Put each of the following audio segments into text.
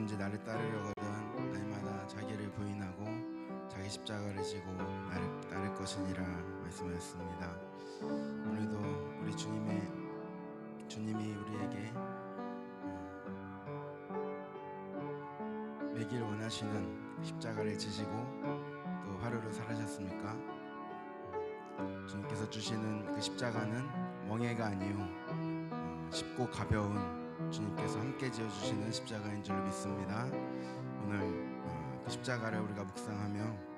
어디서든지 나를 따르려거든 날마다 자기를 부인하고 자기 십자가를 지고 나를 따를 것이니라 말씀하셨습니다. 오늘도 우리 주님이 우리에게 매길 원하시는 십자가를 지시고 또 하루를 살으셨습니까? 주님께서 주시는 그 십자가는 멍해가 아니요 쉽고 가벼운 주님께서 함께 지어주시는 십자가인 줄로 믿습니다. 오늘 그 십자가를 우리가 묵상하며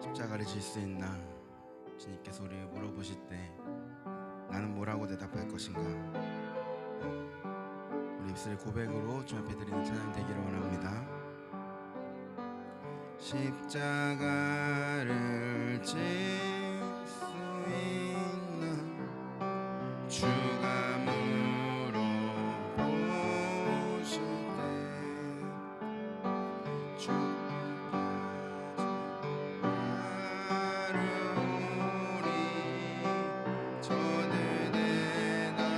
십자가를 질 수 있나 주님께서 우리를 물어보실 때 나는 뭐라고 대답할 것인가? 우리 입술의 고백으로 주 앞에 드리는 찬양 되기를 원합니다. 십자가를 질 수 있나 주가 물어보실 때 주까지 우리 전에 대답하였다.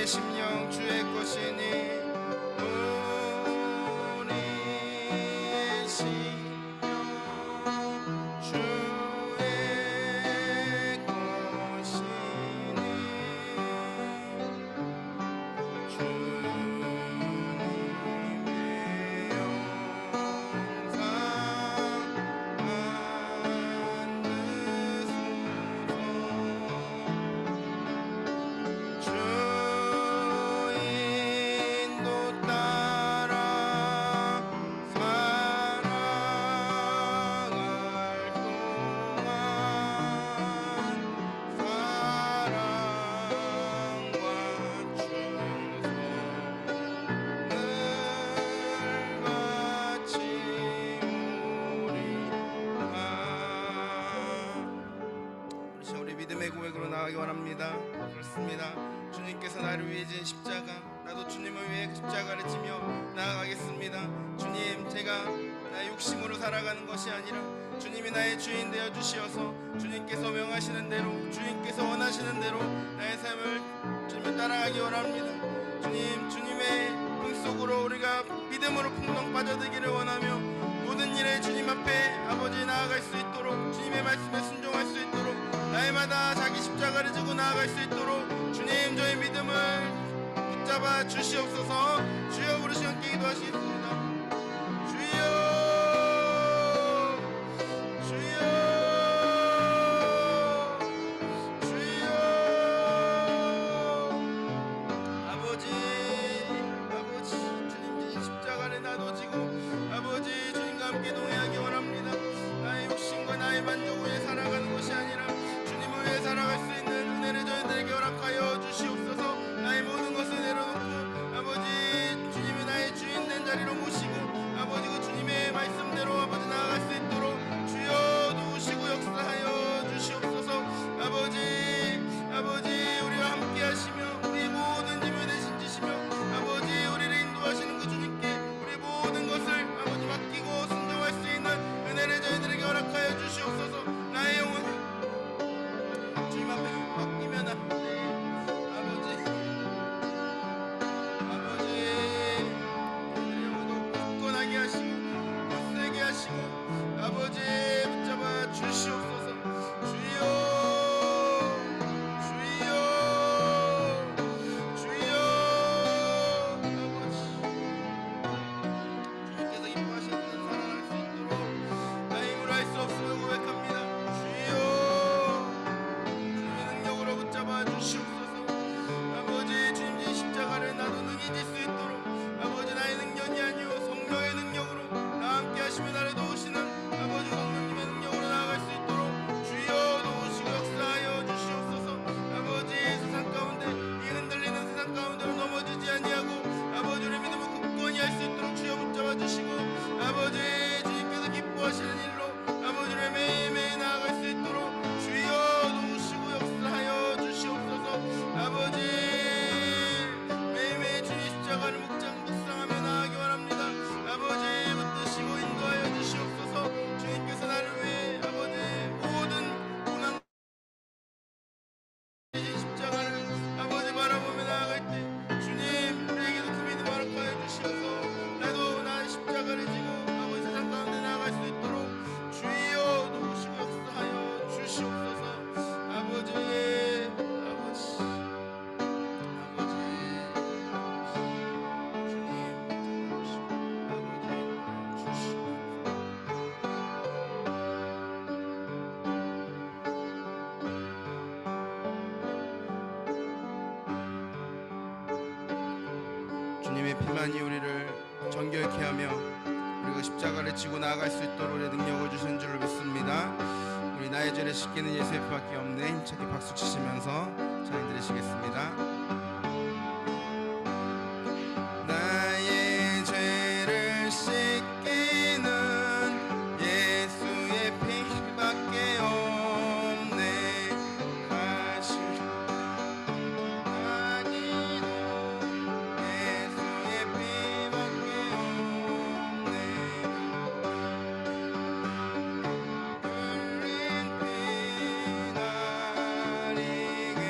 우리의 심령 주의 것이니 우리의 심령 주의 것이니 주님의 영상 나가기 원합니다. 그렇습니다. 주님께서 나를 위해 진 십자가, 나도 주님을 위해 십자가를 지며 나아가겠습니다. 주님, 제가 나의 욕심으로 살아가는 것이 아니라 주님이 나의 주인 되어 주시어서 주님께서 명하시는 대로, 주님께서 원하시는 대로 나의 삶을 주님을 따라가기 원합니다. 주님, 주님의 품속으로 우리가 믿음으로 풍덩 빠져들기를 원하며 모든 일에 주님 앞에 아버지 나아갈 수 있도록, 주님의 말씀에 순종할 수 있도록, 날마다 자기 십자가를 지고 나아갈 수 있도록 주님, 저의 믿음을 붙잡아 주시옵소서. 주여, 부르시 함께 기도하시겠습니다. 주여, 주여, 주여. 아버지, 아버지, 주님 진 십자가를 나도 지고 아버지 주님과 함께 동행하기 원합니다. 나의 욕심과 나의 만족 위에 살아가는 것이 아니라 주님을 위해 살아갈 수 있는 은혜를 저희들에게 허락하여 주시옵소서. 나의 모든 것을 내려놓고 아버지 주님이 나의 주인 된 자리로 모시고 아버지 그 주님의 말씀대로 아버지 나아갈 수 있도록 주여 도우시고 역사하여 주시옵소서. 아버지 우리와 함께 하시며 우리의 모든 짐을 대신 지시며 아버지 우리를 인도하시는 그 주님께 우리 모든 것을 아버지 맡기고 순종할 수 있는 은혜를 저희들에게 허락하여 주시옵소서. 나의 영혼 주님 앞에 맡기면 안 돼. 아버지 우리의 영혼도 굳건하게 하시고 굳세게 하시고 아버지 붙잡아 주시옵소서. 주여, 주여, 주여. 아버지 주님께서 기뻐하시는 듯 살아날 수 있도록 나의 힘으로 할 수 없음을 고백합니다. 주여, 주님의 능력으로 붙잡아 주시옵소서. 아버지 주님 진 십자가를 나도 능히 질 수 있도록 아버지 나의 능력이 아니오 성령의 능력으로 나와 함께 하시며 나를 도우시는 아버지 성령님의 능력으로 나아갈 수 있도록 주여 도우시고 역사하여 주시옵소서. 아버지 세상 가운데 이 흔들리는 세상 가운데로 넘어지지 아니하고 아버지 우리 믿음을 굳건히 할 수 있도록 주여 붙잡아 주시고 아버지 주님께서 기뻐하시는 일로 아버지 우리 매일매일 나아갈 수 있도록 주여 도우시고 역사하여 주시옵소서. 아버지 매일매일 주님 십자가를 묵상하며 나아가기 원합니다. 아버지 붙드시고 인도하여 주시옵소서. 주님께서 나를 위해 아버지 모든 고난 십자가를 아버지 바라보며 나아갈 때 주님 우리에게도 그 믿음 허락하여 주시어서 나도 나의 십자가를 지고 아버지 세상 가운데 나아갈 수 있도록 주여 도우시고 역사하여 주시옵소서. 아버지 주님의 피만이 우리를 정결케 하며 우리가 십자가를 지고 나아갈 수 있도록 우리의 능력을 주시는 줄로 믿습니다. 우리 나의 죄를 씻기는 예수의 피밖에 없네. 힘차게 박수 치시면서 찬양 드리시겠습니다. 나의 죄를 씻기는 예수의 피밖에 없네. 다시 아니도 예수의 피밖에 없네. 흘린 피 나에게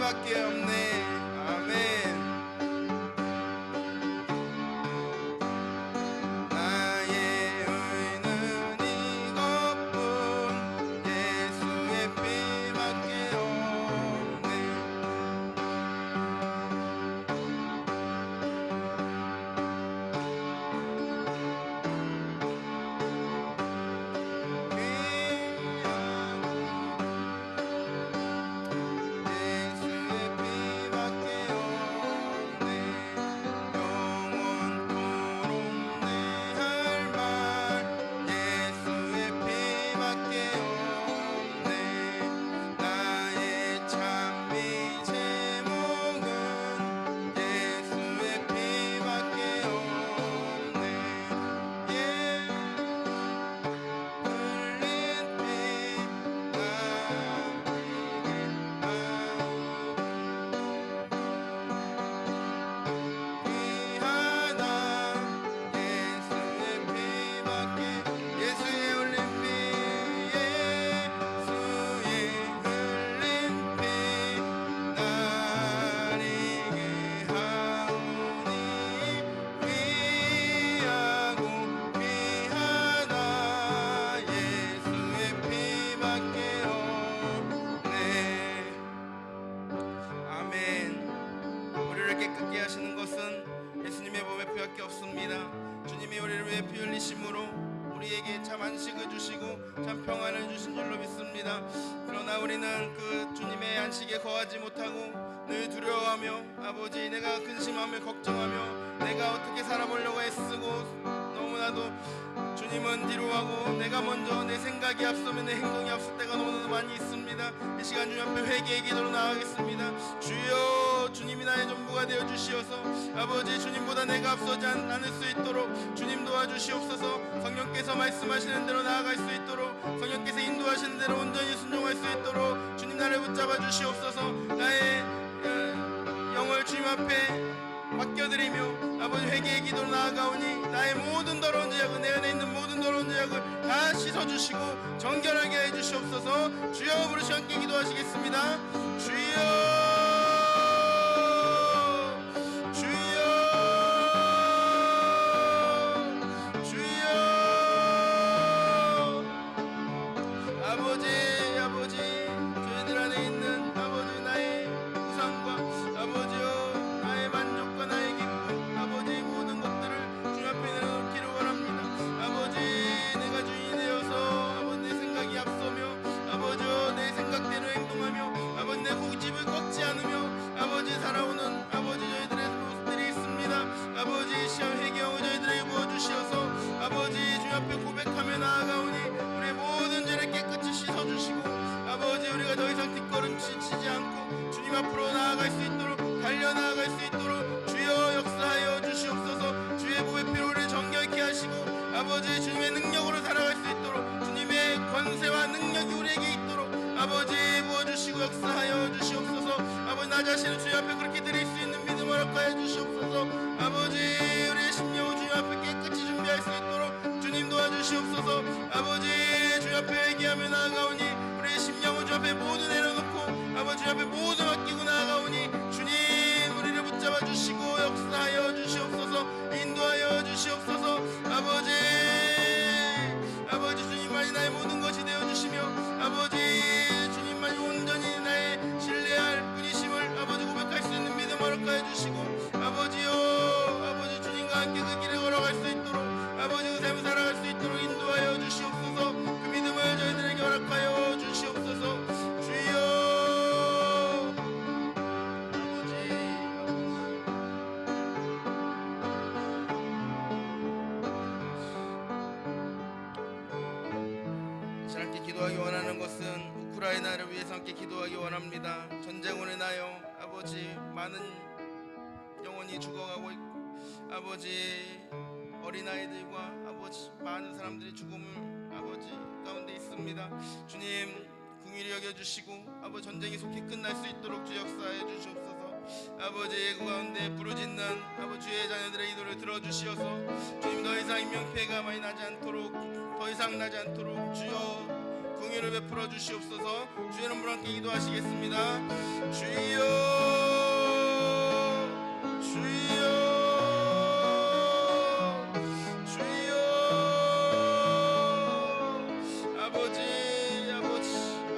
피밖에 없네. 아멘. 주님이 우리를 위해 피 흘리심으로 우리에게 참 안식을 주시고 참 평안을 주신 줄로 믿습니다. 그러나 우리는 그 주님의 안식에 거하지 못하고 늘 두려워하며 아버지 내가 근심하며 걱정하며 내가 어떻게 살아보려고 애쓰고 너무나도 주님은 뒤로 하고 내가 먼저 내 생각이 앞서면 내 행동이 앞설 때가 너무나도 많이 있습니다. 이 시간 주님 앞에 회개의 기도로 나아가겠습니다. 주여, 주님이 나의 전부가 되어 주시어서 아버지 주님보다 내가 앞서지 않을 수 있도록 주님 도와주시옵소서. 성령께서 말씀하시는 대로 나아갈 수 있도록 성령께서 인도하시는 대로 온전히 순종할 수 있도록 주님 나를 붙잡아 주시옵소서. 나의 영을 주님 앞에 맡겨드리며 아버지 회개의 기도로 나아가오니 나의 모든 더러운 죄악을 내 안에 있는 모든 더러운 죄악을 다 씻어주시고 정결하게 해주시옵소서. 주여, 부르시 함께 기도하시겠습니다. 주여, 살아오는 아버지 저희들의 모습들이 있습니다. 아버지 시험 회개하고 저희들에게 부어주시어서 아버지 주님 앞에 고백하며 나아가오니 우리의 모든 죄를 깨끗이 씻어주시고 아버지 우리가 더 이상 뒷걸음치지 않고 주님 앞으로 나아갈 수 있도록 달려나아갈 수 있도록 주여 역사하여 주시옵소서. 주의 보배 피로 우리를 정결케 하시고 아버지 주님의 능력으로 살아갈 수 있도록 주님의 권세와 능력이 우리에게 있도록 아버지 부어주시고 역사하여 주시옵소서. 아버지 나 자신을 주님 앞에 그렇게 드릴 수 있는 믿음을 허락하여 주시옵소서. 아버지 우리의 심령을 주님 앞에 깨끗이 준비할 수 있도록 주님 도와주시옵소서. 아버지 주님 앞에 얘기하며 나아가오니 우리의 심령을 주님 앞에 모두 내려놓고 아버지 주님 앞에 모두 맡기고 나아가오니 주님 우리를 붙잡아 주시고 역사하여 주시옵소서. 인도하여 주시옵소서. 아버지 주님만이 나의 모든 것이 되어주시며 아버지 주님만이 온전히 나의 신뢰할 분이심을 아버지 고백할 수 있는 믿음 허락하여 주시고 아버지요, 아버지 주님과 함께 그 길을 걸어갈 수 있도록 아버지 그 삶을 살아갈 수 있도록 인도하여 주시옵소서. 그 믿음을 저희들에게 허락하여 주시옵소서. 주여, 함께 기도하기 원하는 것은 우크라이나를 위해서 함께 기도하기 원합니다. 전쟁으로 인하여 아버지 많은 영혼이 죽어가고 있고 아버지 어린아이들과 아버지 많은 사람들이 죽음을 아버지 가운데 있습니다. 주님 긍휼히 여겨주시고 아버지 전쟁이 속히 끝날 수 있도록 주 역사해 주시옵소서. 아버지 그 가운데 부르짖는 아버지 주의 자녀들의 기도를 들어주시어서 주님 더 이상 인명피해가 많이 나지 않도록 더 이상 나지 않도록 주여 긍휼을 베풀어 주시옵소서. 주의 이름으로 함께 기도하시겠습니다. 주여 주여 주여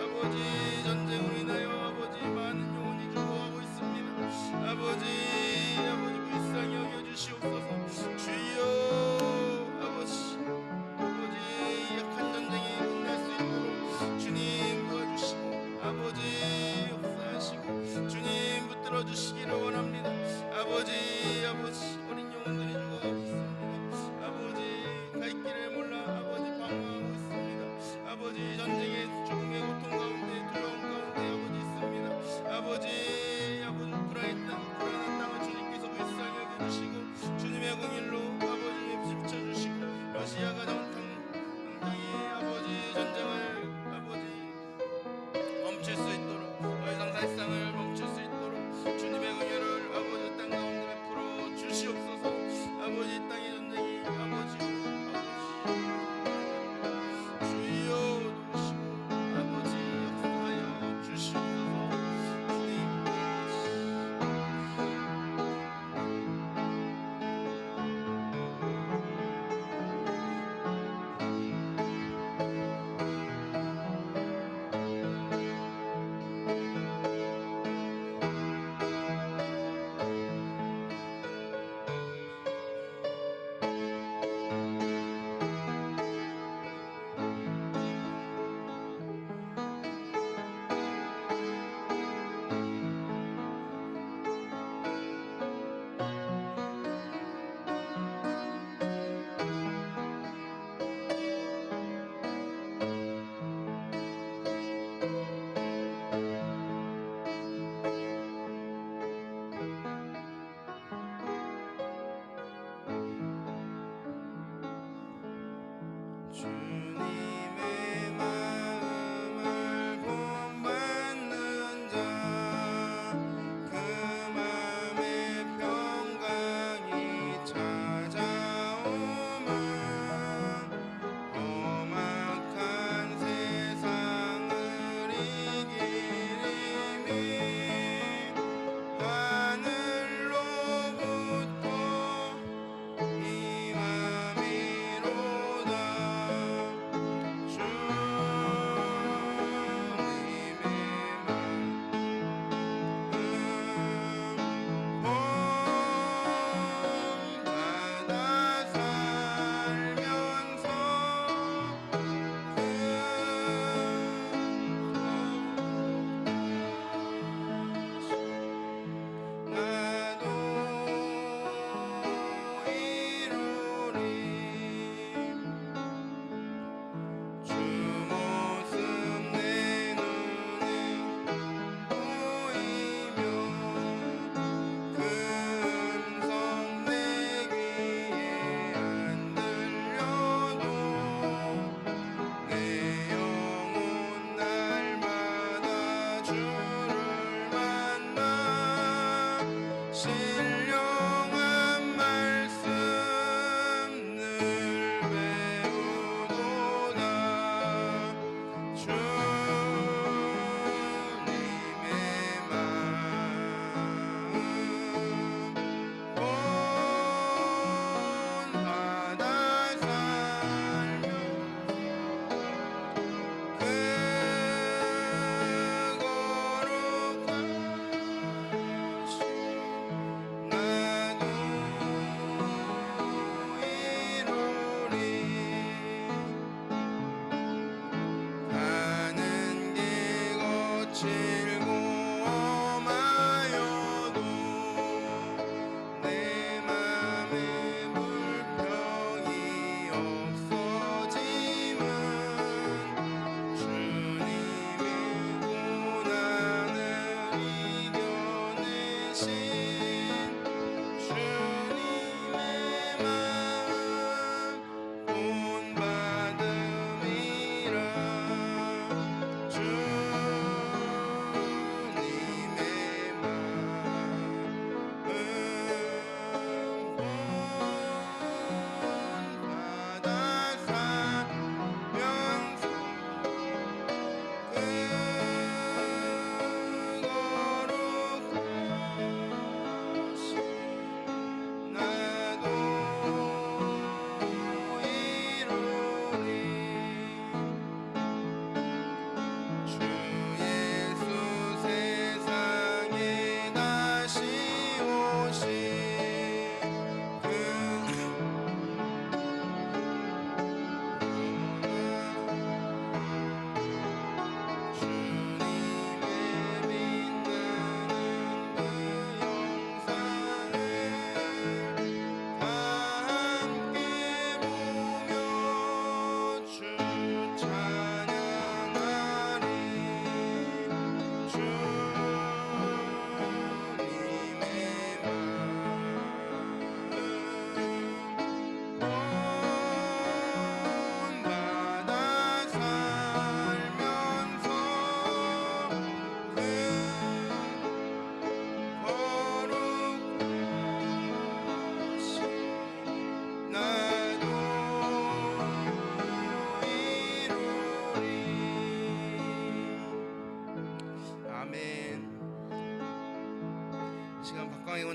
아버지 전쟁으로 인하여 아버지 많은 영혼이 죽어가고 있습니다. 아버지 불쌍히 여겨주시옵소서. 주여 아버지 약한 전쟁이 끝날 수 있도록 주님 도와주시고 아버지 역사하시고 주님 붙들어 주시기를 원합니다. 아버지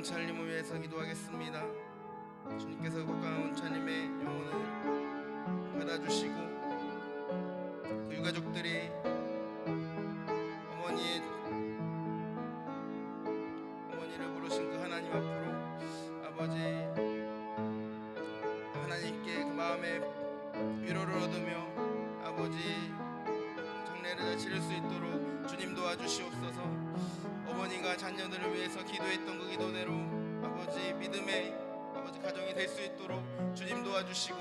은찬님을 위해서 기도하겠습니다. 주님께서 국가의 은찬님의 영혼을 받아주시고 그 유가족들이 어머니를 부르신 그 하나님 앞으로 아버지 하나님께 그 마음의 위로를 얻으며 아버지 장례를 잘 치를 수 있도록 주님 도와주시옵소서. 어머니가 자녀들을 위해서 기도했던 그 기도대로 아버지 믿음의 아버지 가정이 될 수 있도록 주님 도와주시고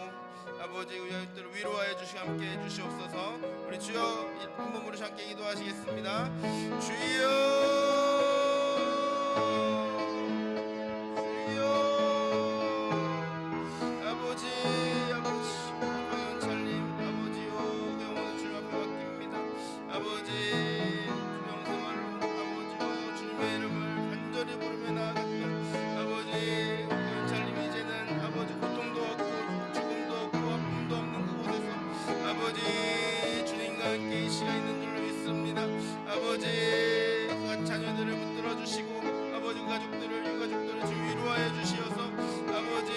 아버지 우리들을 위로하여 주시고 함께 해주시옵소서. 우리 주여 한 몸으로 함께 기도하시겠습니다. 주여 자녀들을 붙들어 주시고 아버지 가족들을 유가족들을 좀 위로하여 주시어서 아버지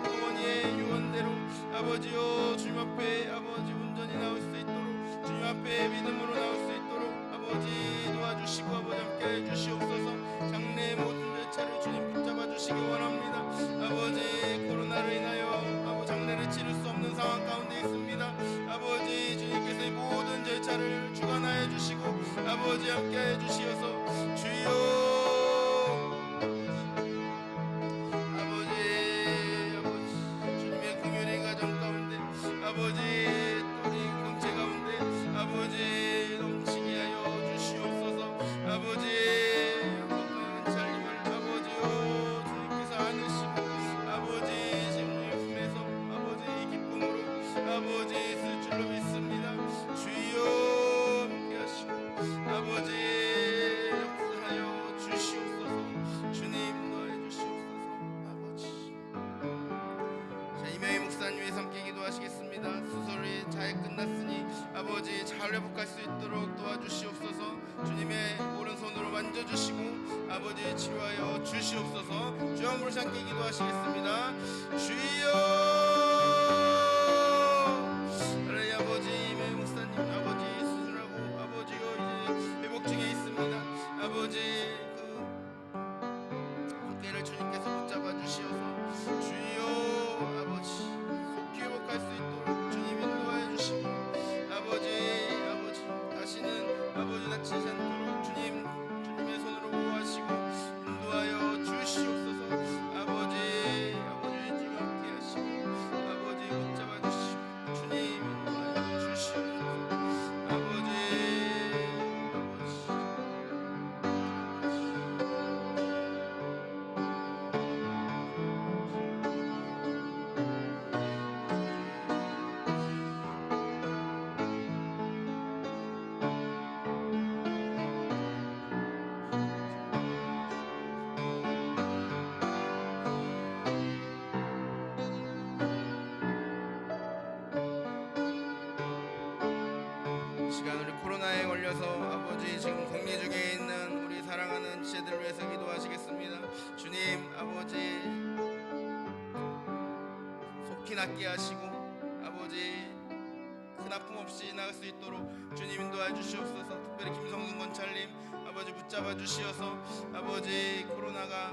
어머니의 유언대로 아버지요 주님 앞에 아버지 온전히 나올 수 있도록 주님 앞에 믿음으로 나올 수 있도록 아버지 도와주시고 아버지 함께 해주시옵소서. 장래의 모든 절차를 주님 붙잡아 주시기 원합니다. 아버지 코로나로 인하여 아버지 장례를 치를 수 없는 상황 가운데 있습니다. 아버지 주님께서 이 모든 절차를 주관하여 주시고 아버지 함께 해주시어서 주여 아버지 주님의 긍휼의 가정 가운데 아버지 우리 공체 가운데 아버지 넘치게 하여 주시옵소서. 아버지 은찰님을 아버지요 주님께서 안으시고 아버지 지금 품에서 아버지 기쁨으로 아버지 있을 줄로 믿습니다. 주여 함께 하시고 아버지 역사하여 주시옵소서. 주님 인도하여 주시옵소서. 아버지 자 이명희 목사님 위해서 함께 기도하시겠습니다. 수술이 잘 끝났으니 아버지 잘 회복할 수 있도록 도와주시옵소서. 주님의 오른손으로 만져주시고 아버지 치료하여 주시옵소서. 주여 한번 함께 기도하시겠습니다. 주여 아버지 이명희 목사님 아버지 수술하고 아버지요 이제 회복 중에 있습니다. 아버지 그 어깨를 주님께서 붙잡아 주시어서 주여 아버지 속히 회복할 수 있도록 주님 인도하여 주시고 아버지 다시는 아버지 다치지 않도록 주님의 손으로 보호하시고 인도하여 주시옵소서. 아버지 주님 함께 하시고 아버지 붙잡아 주시고 주님 인도하여 주시옵소서. 아버지 시간으로 코로나에 걸려서 아버지 지금 격리 중에 있는 우리 사랑하는 지체들을 위해서 기도하시겠습니다. 주님 아버지 속히 낫게 하시고 아버지 큰 아픔 없이 나갈 수 있도록 주님 인도해 주시옵소서. 특별히 김성순 권찰님 아버지 붙잡아 주시어서 아버지 코로나가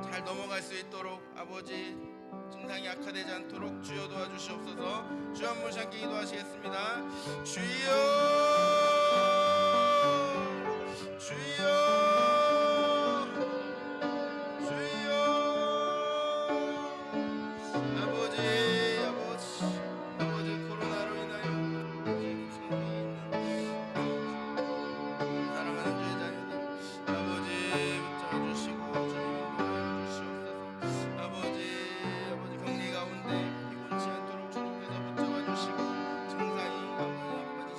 잘 넘어갈 수 있도록 아버지 증상이 악화되지 않도록 주여 도와주시옵소서. 주여 한 번씩 함께 기도하시겠습니다. 주여 아버지 코로나로 인하여 성공이 있는 사랑하는 주의 자녀들 아버지 붙잡아 주시고 주님 인도하여 주시옵소서. 아버지 격리 가운데 피곤치 않도록 주님께서 붙잡아 주시고 증상이 아버지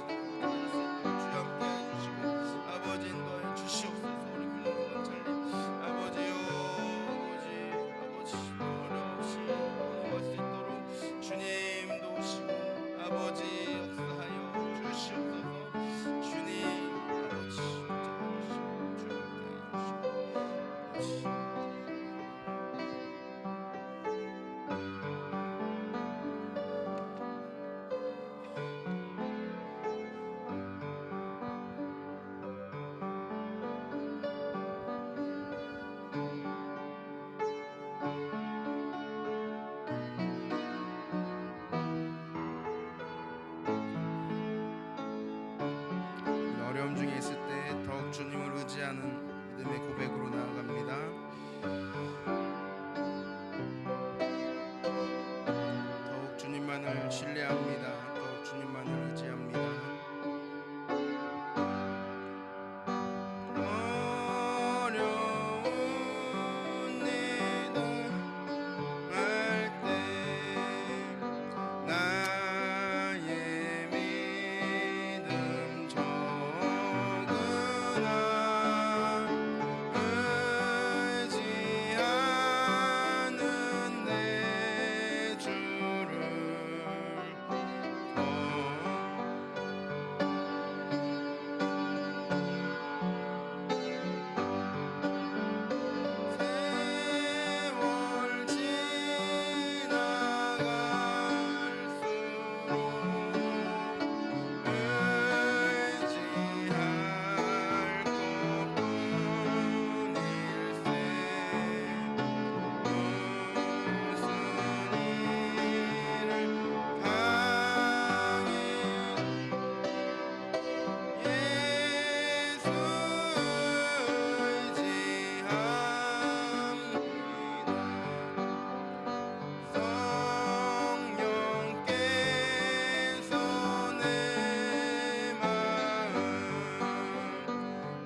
주여 함께 해주시고 아버지 인도하여 주시옵소서. 신뢰합니다. 더욱 주님만을 의지합니다. 어려운 일도 할 때 나의 믿음 적으나 의지하는 내 주를 세월 지나갈수록 의지할 것뿐일세. 무슨 일을 당해 예수 의지합니다. 성령께서 내 마음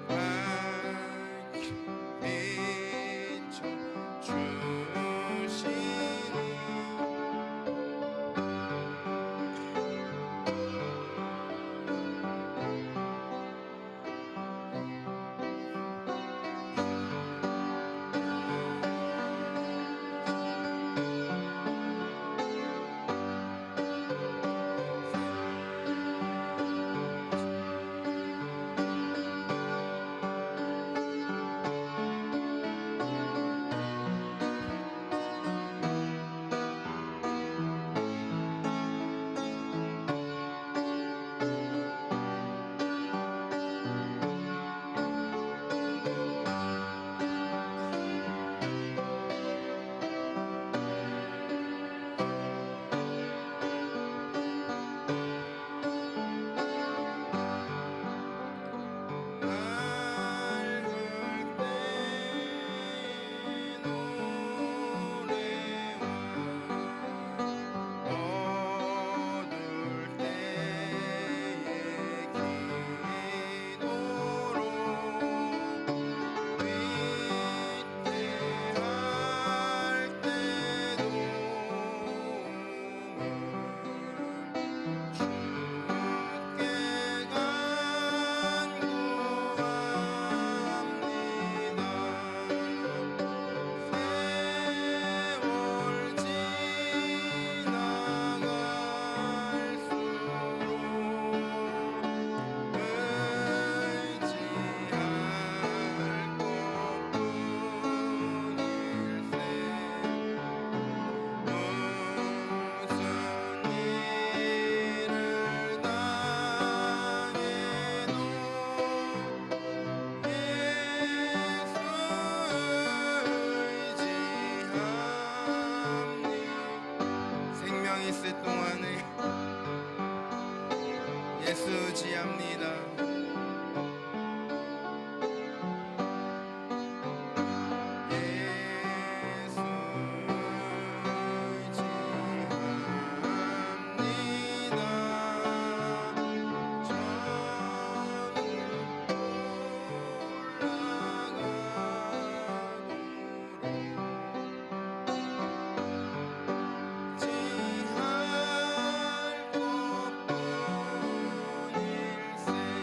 밝히 비춰주시니 맑을 때 노래와 어두울 때의 기도로 위태할 때도 주께 간구합니다. 세월 지나갈수록 의지할 것뿐일세. 무슨 일을 당해도 예수 의지합니다. 생명 있을 동안에 예수 의지합니다. 예수 의지합니다. 지할 것뿐일세.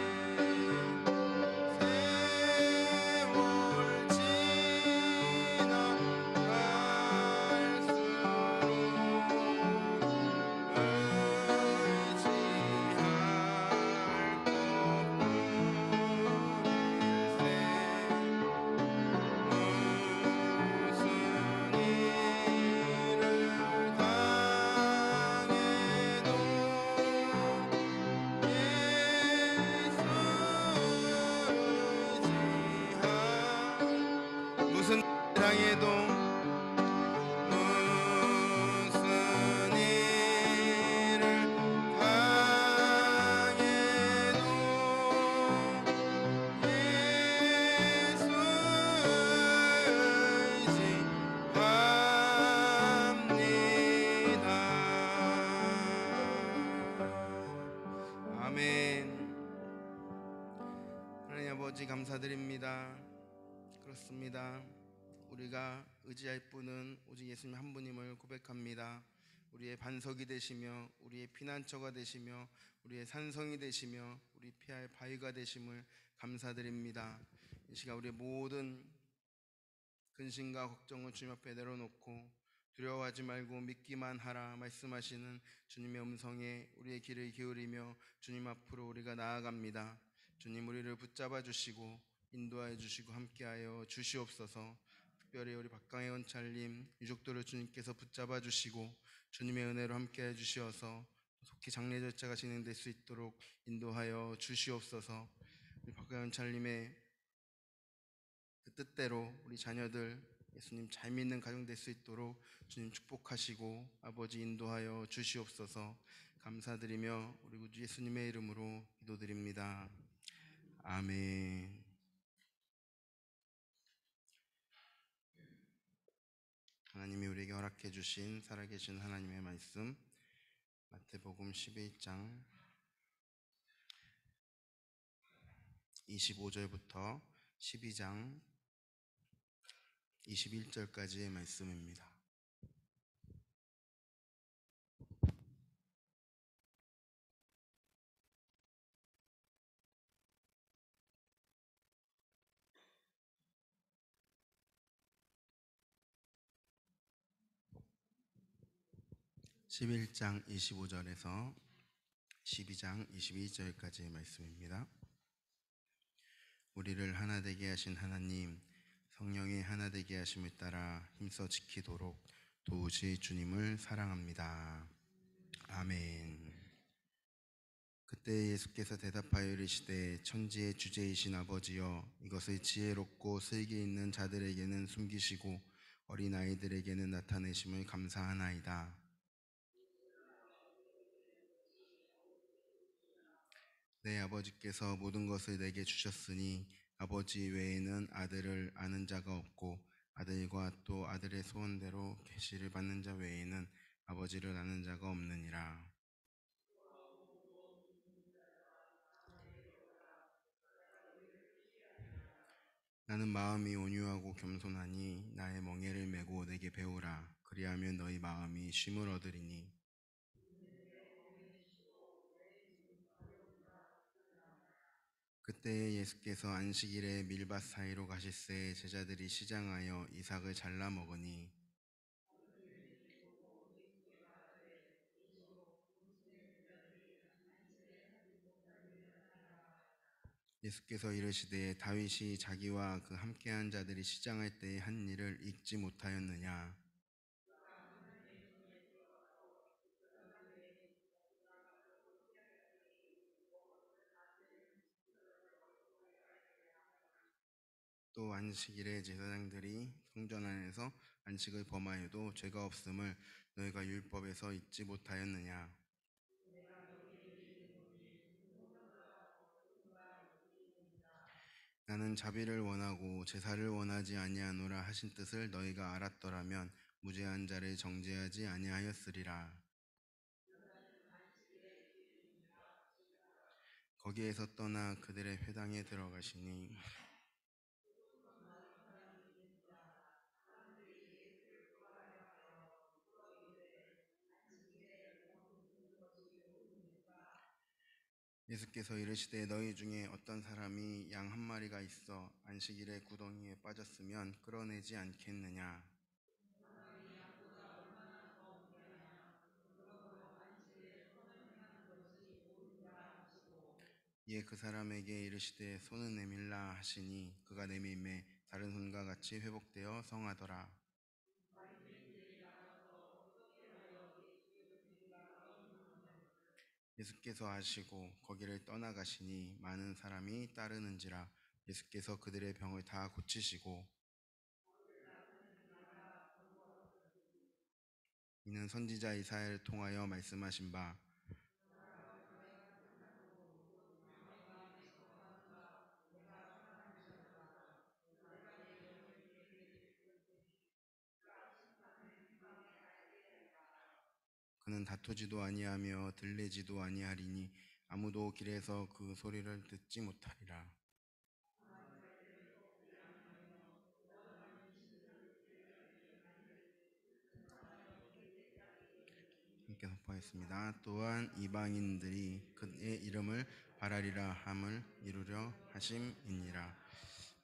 그렇습니다. 우리가 의지할 분은 오직 예수님 한 분임을 고백합니다. 우리의 반석이 되시며 우리의 피난처가 되시며 우리의 산성이 되시며 우리 피할 바위가 되심을 감사드립니다. 이 시간 우리의 모든 근심과 걱정을 주님 앞에 내려놓고 두려워하지 말고 믿기만 하라 말씀하시는 주님의 음성에 우리의 귀를 기울이며 주님 앞으로 우리가 나아갑니다. 주님 우리를 붙잡아 주시고 인도하여 주시고 함께하여 주시옵소서. 특별히 우리 박강혜 원찰님 유족들을 주님께서 붙잡아 주시고 주님의 은혜로 함께해 주시어서 속히 장례 절차가 진행될 수 있도록 인도하여 주시옵소서. 우리 박강혜 원찰님의 그 뜻대로 우리 자녀들 예수님 잘 믿는 가정 될 수 있도록 주님 축복하시고 아버지 인도하여 주시옵소서. 감사드리며 우리 구주 예수님의 이름으로 기도드립니다. 아멘. 하나님이 우리에게 허락해 주신 살아계신 하나님의 말씀 마태복음 11장 25절부터 12장 21절까지의 말씀입니다. 11장 25절에서 12장 22절까지의 말씀입니다. 우리를 하나 되게 하신 하나님, 성령의 하나 되게 하심을 따라 힘써 지키도록 도우시 주님을 사랑합니다. 아멘. 그때 예수께서 대답하여 이르시되 천지의 주제이신 아버지여, 이것을 지혜롭고 슬기 있는 자들에게는 숨기시고 어린아이들에게는 나타내심을 감사하나이다. 내 아버지께서 모든 것을 내게 주셨으니 아버지 외에는 아들을 아는 자가 없고 아들과 또 아들의 소원대로 계시를 받는 자 외에는 아버지를 아는 자가 없느니라. 나는 마음이 온유하고 겸손하니 나의 멍에를 메고 내게 배우라. 그리하면 너희 마음이 쉼을 얻으리니. 그때 예수께서 안식일에 밀밭 사이로 가실새 제자들이 시장하여 이삭을 잘라 먹으니 예수께서 이르시되 다윗이 자기와 그 함께한 자들이 시장할 때의 한 일을 읽지 못하였느냐. 또 안식일에 제사장들이 성전 안에서 안식을 범하여도 죄가 없음을 너희가 율법에서 읽지 못하였느냐. 나는 자비를 원하고 제사를 원하지 아니하노라 하신 뜻을 너희가 알았더라면 무죄한 자를 정죄하지 아니하였으리라. 거기에서 떠나 그들의 회당에 들어가시니 예수께서 이르시되 너희 중에 어떤 사람이 양 한 마리가 있어 안식일에 구덩이에 빠졌으면 끌어내지 않겠느냐. 이에 그 사람에게 이르시되 손을 내밀라 하시니 그가 내밀매 다른 손과 같이 회복되어 성하더라. 예수께서 아시고 거기를 떠나가시니 많은 사람이 따르는지라. 예수께서 그들의 병을 다 고치시고 이는 선지자 이사야를 통하여 말씀하신 바 그는 다투지도 아니하며 들리지도 아니하리니 아무도 길에서 그 소리를 듣지 못하리라. 주님께 선포하였습니다. 또한 이방인들이 그의 이름을 바라리라 함을 이루려 하심이니라.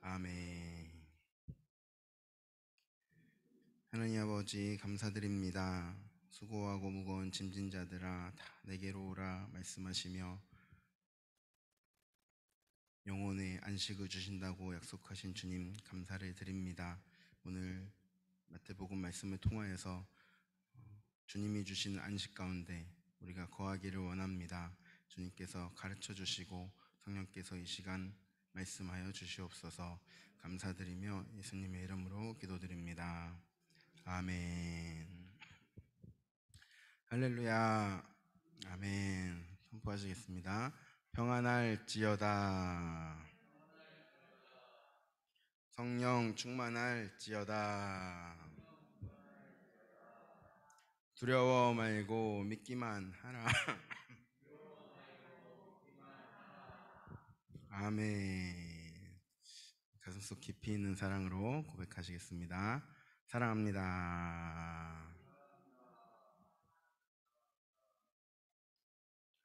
아멘. 하나님 아버지 감사드립니다. 수고하고 무거운 짐진 자들아 다 내게로 오라 말씀하시며 영혼의 안식을 주신다고 약속하신 주님 감사를 드립니다. 오늘 마태복음 말씀을 통하여서 주님이 주시는 안식 가운데 우리가 거하기를 원합니다. 주님께서 가르쳐 주시고 성령께서 이 시간 말씀하여 주시옵소서. 감사드리며 예수님의 이름으로 기도드립니다. 아멘. 할렐루야. 아멘. 선포하시겠습니다. 평안할지어다. 성령 충만할지어다. 두려워 말고 믿기만 하라. 아멘. 가슴속 깊이 있는 사랑으로 고백하시겠습니다. 사랑합니다.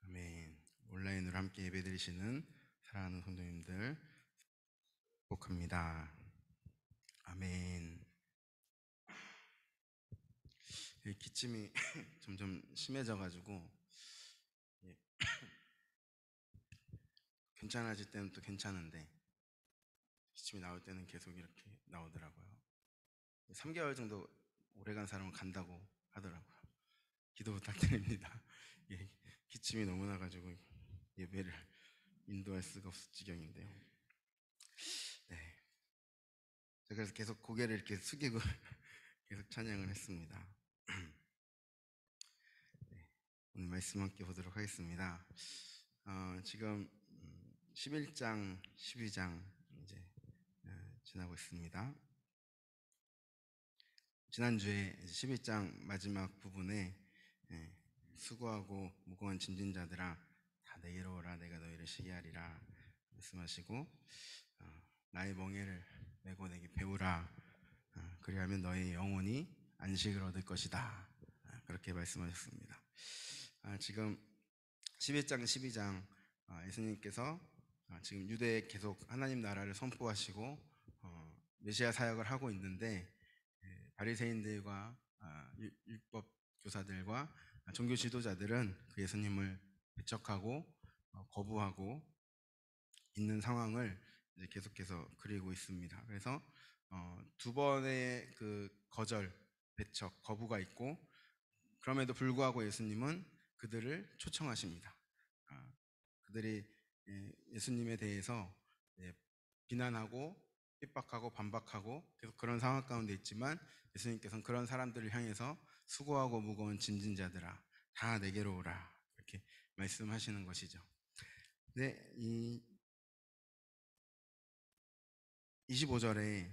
아멘. 온라인으로 함께 예배드리시는 사랑하는 성도님들 축복합니다. 아멘. 기침이 점점 심해져가지고 괜찮아질 때는 또 괜찮은데 기침이 나올 때는 계속 이렇게 나오더라고요. 3개월 정도 오래간 사람은 간다고 하더라고요. 기도 부탁드립니다. 기침이 너무 나가지고 예배를 인도할 수가 없을 지경인데요. 네. 그래서 계속 고개를 이렇게 숙이고 계속 찬양을 했습니다. 네. 오늘 말씀 함께 보도록 하겠습니다. 지금 11장, 12장 이제 지나고 있습니다. 지난주에 11장 마지막 부분에 수고하고 무거운 짐진 자들아 다 내게로 오라 내가 너희를 쉬게 하리라 말씀하시고 나의 멍에를 메고 내게 배우라 그리하면 너의 영혼이 안식을 얻을 것이다 그렇게 말씀하셨습니다. 지금 11장 12장 예수님께서 지금 유대에 계속 하나님 나라를 선포하시고 메시아 사역을 하고 있는데 바리새인들과 율법 교사들과 종교 지도자들은 그 예수님을 배척하고 거부하고 있는 상황을 이제 계속해서 그리고 있습니다. 그래서 두 번의 그 거절, 배척, 거부가 있고 그럼에도 불구하고 예수님은 그들을 초청하십니다. 그들이 예수님에 대해서 비난하고 핍박하고 반박하고 계속 그런 상황 가운데 있지만 예수님께서는 그런 사람들을 향해서 수고하고 무거운 짐진 자들아 다 내게로 오라 이렇게 말씀하시는 것이죠. 네, 이 25절에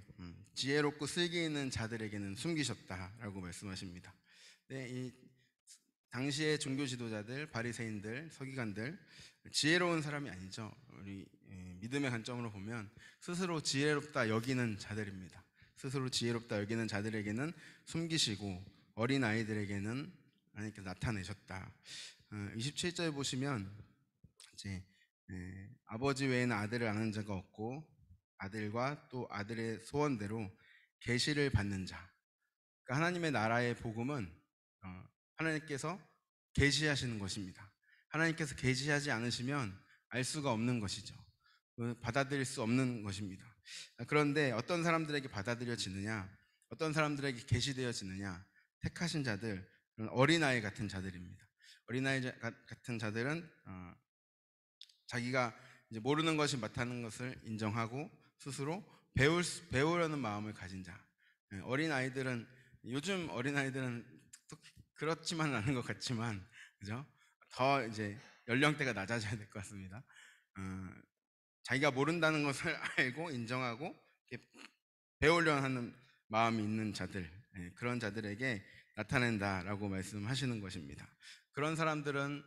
지혜롭고 슬기 있는 자들에게는 숨기셨다라고 말씀하십니다. 네, 이 당시의 종교 지도자들, 바리새인들, 서기관들 지혜로운 사람이 아니죠. 우리 믿음의 관점으로 보면 스스로 지혜롭다 여기는 자들입니다. 스스로 지혜롭다 여기는 자들에게는 숨기시고 어린 아이들에게는 하나님께서 나타내셨다. 27절 보시면 이제 아버지 외에는 아들을 아는 자가 없고 아들과 또 아들의 소원대로 계시를 받는 자. 그러니까 하나님의 나라의 복음은 하나님께서 계시하시는 것입니다. 하나님께서 계시하지 않으시면 알 수가 없는 것이죠. 받아들일 수 없는 것입니다. 그런데 어떤 사람들에게 받아들여지느냐, 어떤 사람들에게 계시되어지느냐, 택하신 자들, 어린아이 같은 자들입니다. 어린아이 같은 자들은 자기가 이제 모르는 것이 맞다는 것을 인정하고 스스로 배우려는 마음을 가진 자. 어린아이들은 요즘 어린아이들은 그렇지만은 않은 것 같지만 그죠? 더 이제 연령대가 낮아져야 될 것 같습니다. 자기가 모른다는 것을 알고 인정하고 배우려 하는 마음이 있는 자들, 그런 자들에게 나타낸다라고 말씀하시는 것입니다. 그런 사람들은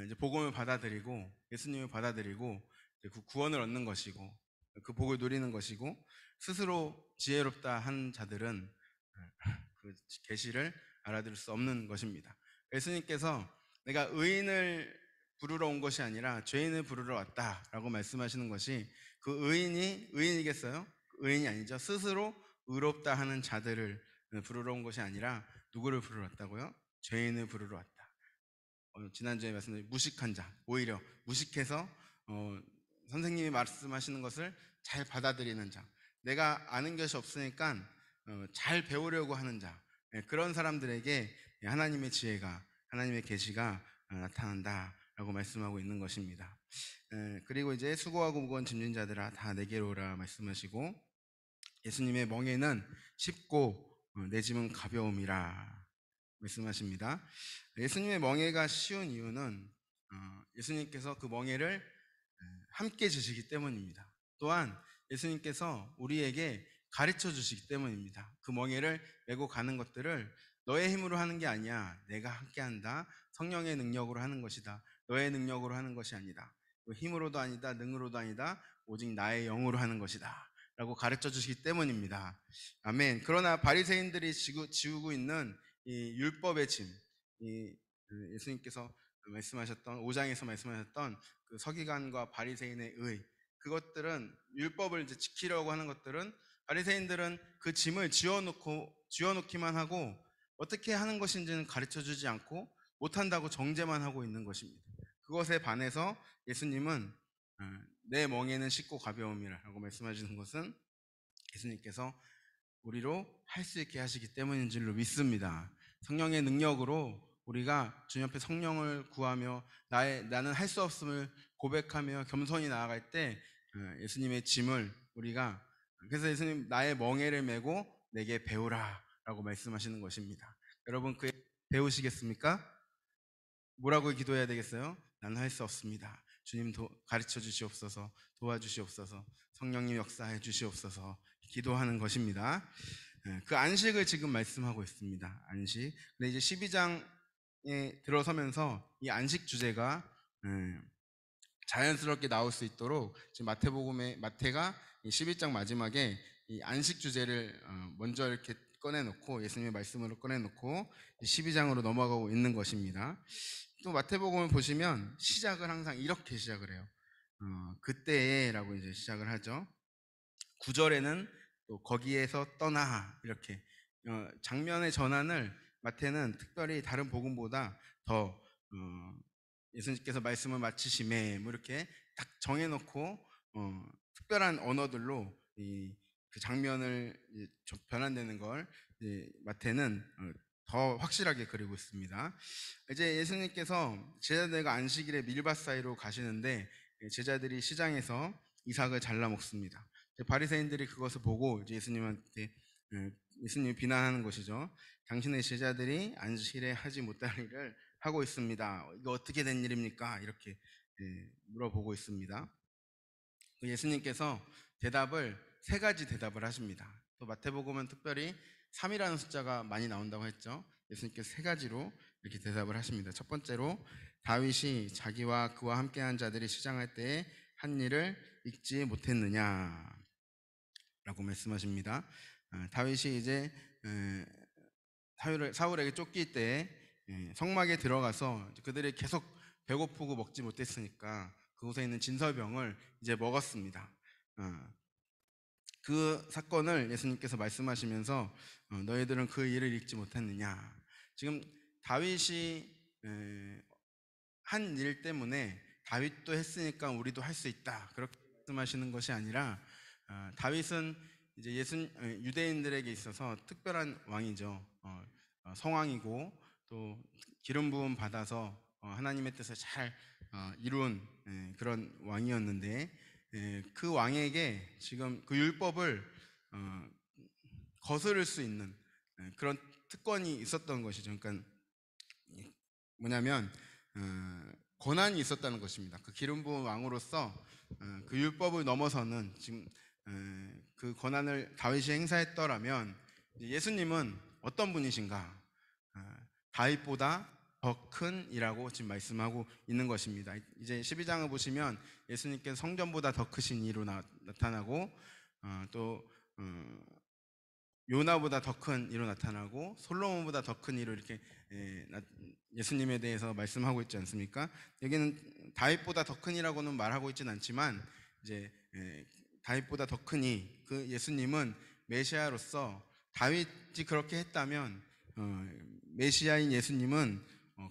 이제 복음을 받아들이고 예수님을 받아들이고 그 구원을 얻는 것이고 그 복을 누리는 것이고 스스로 지혜롭다 한 자들은 그 계시를 알아들을 수 없는 것입니다. 예수님께서 내가 의인을 부르러 온 것이 아니라 죄인을 부르러 왔다라고 말씀하시는 것이 그 의인이 의인이겠어요? 의인이 아니죠. 스스로 의롭다 하는 자들을 부르러 온 것이 아니라 누구를 부르러 왔다고요? 죄인을 부르러 왔다. 지난주에 말씀드린 무식한 자, 오히려 무식해서 선생님이 말씀하시는 것을 잘 받아들이는 자, 내가 아는 것이 없으니까 잘 배우려고 하는 자, 그런 사람들에게 하나님의 지혜가, 하나님의 계시가 나타난다라고 말씀하고 있는 것입니다. 그리고 이제 수고하고 무거운 짐진 자들아 다 내게로 오라 말씀하시고, 예수님의 멍에는 쉽고 내 짐은 가벼움이라 말씀하십니다. 예수님의 멍에가 쉬운 이유는 예수님께서 그 멍에를 함께 지시기 때문입니다. 또한 예수님께서 우리에게 가르쳐 주시기 때문입니다. 그 멍에를 메고 가는 것들을 너의 힘으로 하는 게 아니야. 내가 함께 한다. 성령의 능력으로 하는 것이다. 너의 능력으로 하는 것이 아니다. 힘으로도 아니다. 능으로도 아니다. 오직 나의 영으로 하는 것이다. 라고 가르쳐 주시기 때문입니다. 아멘. 그러나 바리새인들이 지우고 있는 이 율법의 짐, 예수님께서 말씀하셨던 5장에서 말씀하셨던 그 서기관과 바리새인의 의, 그것들은 율법을 이제 지키려고 하는 것들은 바리새인들은 그 짐을 지어놓기만 하고 어떻게 하는 것인지는 가르쳐 주지 않고 못한다고 정죄만 하고 있는 것입니다. 그것에 반해서 예수님은 내 멍에는 쉽고 가벼움이라고 말씀하시는 것은 예수님께서 우리로 할 수 있게 하시기 때문인 줄로 믿습니다. 성령의 능력으로 우리가 주님 앞에 성령을 구하며 나는 할 수 없음을 고백하며 겸손히 나아갈 때 예수님의 짐을 우리가, 그래서 예수님 나의 멍에를 메고 내게 배우라 라고 말씀하시는 것입니다. 여러분 그 배우시겠습니까? 뭐라고 기도해야 되겠어요? 나는 할 수 없습니다. 주님 가르쳐 주시옵소서, 도와주시옵소서, 성령님 역사해 주시옵소서 기도하는 것입니다. 그 안식을 지금 말씀하고 있습니다. 안식. 근데 이제 12장에 들어서면서 이 안식 주제가 자연스럽게 나올 수 있도록 지금 마태가 12장 마지막에 이 안식 주제를 먼저 이렇게 꺼내놓고 예수님의 말씀으로 꺼내놓고 12장으로 넘어가고 있는 것입니다. 또 마태복음을 보시면 시작을 항상 이렇게 시작을 해요. 그때에라고 이제 시작을 하죠. 9절에는 또 거기에서 떠나 이렇게 장면의 전환을 마태는 특별히 다른 복음보다 더 예수님께서 말씀을 마치심에 뭐 이렇게 딱 정해놓고 특별한 언어들로 그 장면을 변환되는 걸 마태는 더 확실하게 그리고 있습니다. 이제 예수님께서 제자들과 안식일에 밀밭 사이로 가시는데 제자들이 시장에서 이삭을 잘라 먹습니다. 바리새인들이 그것을 보고 이제 예수님을 비난하는 것이죠. 당신의 제자들이 안식일에 하지 못할 일을 하고 있습니다. 이거 어떻게 된 일입니까? 이렇게 물어보고 있습니다. 예수님께서 세 가지 대답을 하십니다. 또 마태복음은 특별히 3이라는 숫자가 많이 나온다고 했죠. 예수님께서 세 가지로 이렇게 대답을 하십니다. 첫 번째로 다윗이 자기와 그와 함께한 자들이 시장할 때에 한 일을 읽지 못했느냐 라고 말씀하십니다. 다윗이 이제 사울에게 쫓길 때 성막에 들어가서 그들이 계속 배고프고 먹지 못했으니까 그곳에 있는 진설병을 이제 먹었습니다. 그 사건을 예수님께서 말씀하시면서 너희들은 그 일을 읽지 못했느냐. 지금 다윗이 한 일 때문에 다윗도 했으니까 우리도 할 수 있다 그렇게 말씀하시는 것이 아니라 다윗은 이제 유대인들에게 있어서 특별한 왕이죠. 성왕이고 또 기름 부음 받아서 하나님의 뜻을 잘 이룬 그런 왕이었는데 그 왕에게 지금 그 율법을 거스를 수 있는 그런 특권이 있었던 것이죠. 그러니까 뭐냐면 권한이 있었다는 것입니다. 그 기름 부은 왕으로서 그 율법을 넘어서는 지금 그 권한을 다윗이 행사했더라면 예수님은 어떤 분이신가? 다윗보다 더 큰 이라고 지금 말씀하고 있는 것입니다. 이제 12장을 보시면 예수님께서 성전보다 더 크신 이로 나타나고 또 요나보다 더 큰 이로 나타나고 솔로몬보다 더 큰 이로 이렇게 예수님에 대해서 말씀하고 있지 않습니까? 여기는 다윗보다 더 큰이라고는 말하고 있지는 않지만 이제 다윗보다 더 큰이, 그 예수님은 메시아로서 다윗이 그렇게 했다면 메시아인 예수님은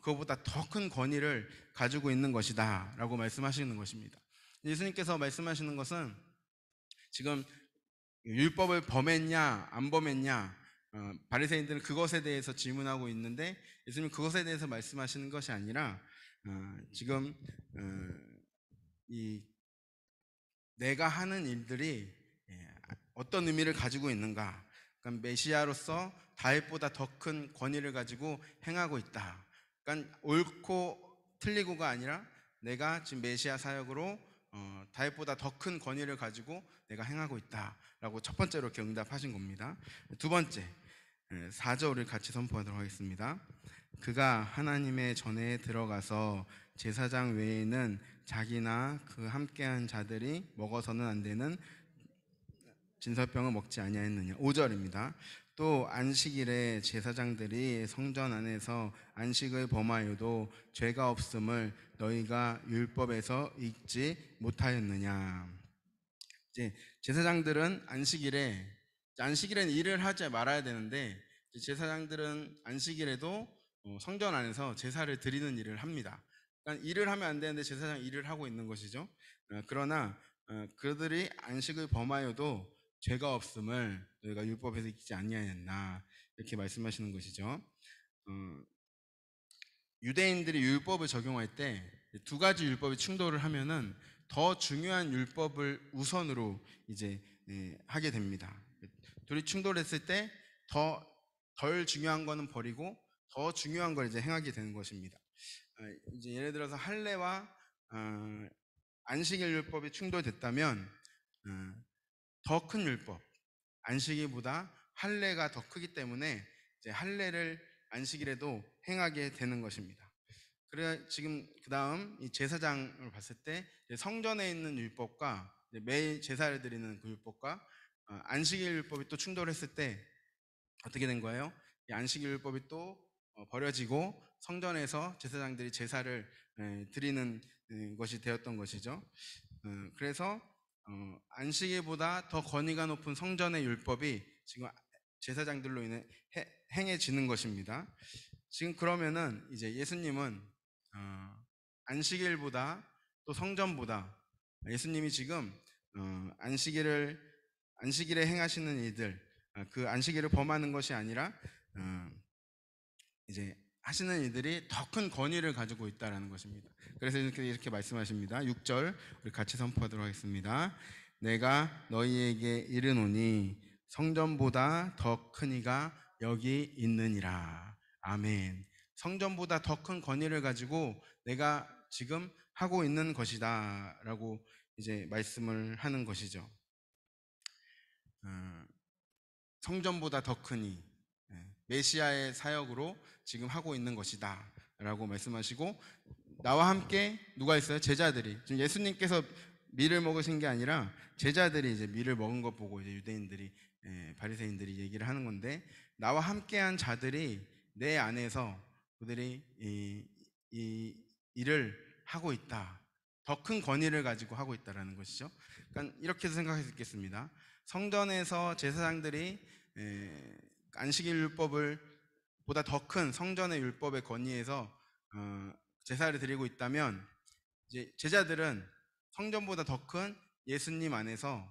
그것보다 더 큰 권위를 가지고 있는 것이다라고 말씀하시는 것입니다. 예수님께서 말씀하시는 것은 지금 율법을 범했냐 안 범했냐, 바리새인들은 그것에 대해서 질문하고 있는데 예수님 그것에 대해서 말씀하시는 것이 아니라 지금 이 내가 하는 일들이 어떤 의미를 가지고 있는가, 그러니까 메시아로서 다윗보다 더 큰 권위를 가지고 행하고 있다. 그러니까 옳고 틀리고가 아니라 내가 지금 메시아 사역으로 다윗보다 더 큰 권위를 가지고 내가 행하고 있다라고 첫 번째로 이렇게 응답하신 겁니다. 두 번째 4절을 같이 선포하도록 하겠습니다. 그가 하나님의 전에 들어가서 제사장 외에는 자기나 그 함께한 자들이 먹어서는 안 되는 진설병을 먹지 아니하였느냐. 5절입니다. 또 안식일에 제사장들이 성전 안에서 안식을 범하여도 죄가 없음을 너희가 율법에서 읽지 못하였느냐. 이제 제사장들은 안식일에는 일을 하지 말아야 되는데 제사장들은 안식일에도 성전 안에서 제사를 드리는 일을 합니다. 그러니까 일을 하면 안 되는데 제사장이 일을 하고 있는 것이죠. 그러나 그들이 안식을 범하여도 죄가 없음을 너희가 율법에서 읽지 아니하였나, 이렇게 말씀하시는 것이죠. 유대인들이 율법을 적용할 때 두 가지 율법이 충돌을 하면은 더 중요한 율법을 우선으로 이제 하게 됩니다. 둘이 충돌했을 때 더 덜 중요한 거는 버리고 더 중요한 걸 이제 행하게 되는 것입니다. 이제 예를 들어서 할례와 안식일 율법이 충돌됐다면 더 큰 율법, 안식일보다 할례가 더 크기 때문에 이제 할례를 안식일에도 행하게 되는 것입니다. 그래 지금 그 다음 이 제사장을 봤을 때 성전에 있는 율법과 매일 제사를 드리는 그 율법과 안식일 율법이 또 충돌했을 때 어떻게 된 거예요? 이 안식일 율법이 또 버려지고 성전에서 제사장들이 제사를 드리는 것이 되었던 것이죠. 그래서 안식일보다 더 권위가 높은 성전의 율법이 지금 제사장들로 인해 행해지는 것입니다. 지금 그러면은 이제 예수님은 안식일보다 또 성전보다, 예수님이 지금 안식일에 행하시는 일들, 그 안식일을 범하는 것이 아니라 이제 하시는 일들이 더 큰 권위를 가지고 있다라는 것입니다. 그래서 이렇게 말씀하십니다. 6절 우리 같이 선포하도록 하겠습니다. 내가 너희에게 이르노니 성전보다 더 큰 이가 여기 있느니라. 아멘. 성전보다 더 큰 권위를 가지고 내가 지금 하고 있는 것이다라고 이제 말씀을 하는 것이죠. 성전보다 더 크니 메시아의 사역으로 지금 하고 있는 것이다 라고 말씀하시고, 나와 함께 누가 있어요? 제자들이. 지금 예수님께서 밀을 먹으신 게 아니라 제자들이 이제 밀을 먹은 거 보고 이제 유대인들이 바리새인들이 얘기를 하는 건데, 나와 함께한 자들이 내 안에서 그들이 이 일을 하고 있다, 더 큰 권위를 가지고 하고 있다라는 것이죠. 그러니까 이렇게도 생각할 수 있겠습니다. 성전에서 제사장들이 안식일 율법을 보다 더 큰 성전의 율법의 권위에서 제사를 드리고 있다면, 이제 제자들은 성전보다 더 큰 예수님 안에서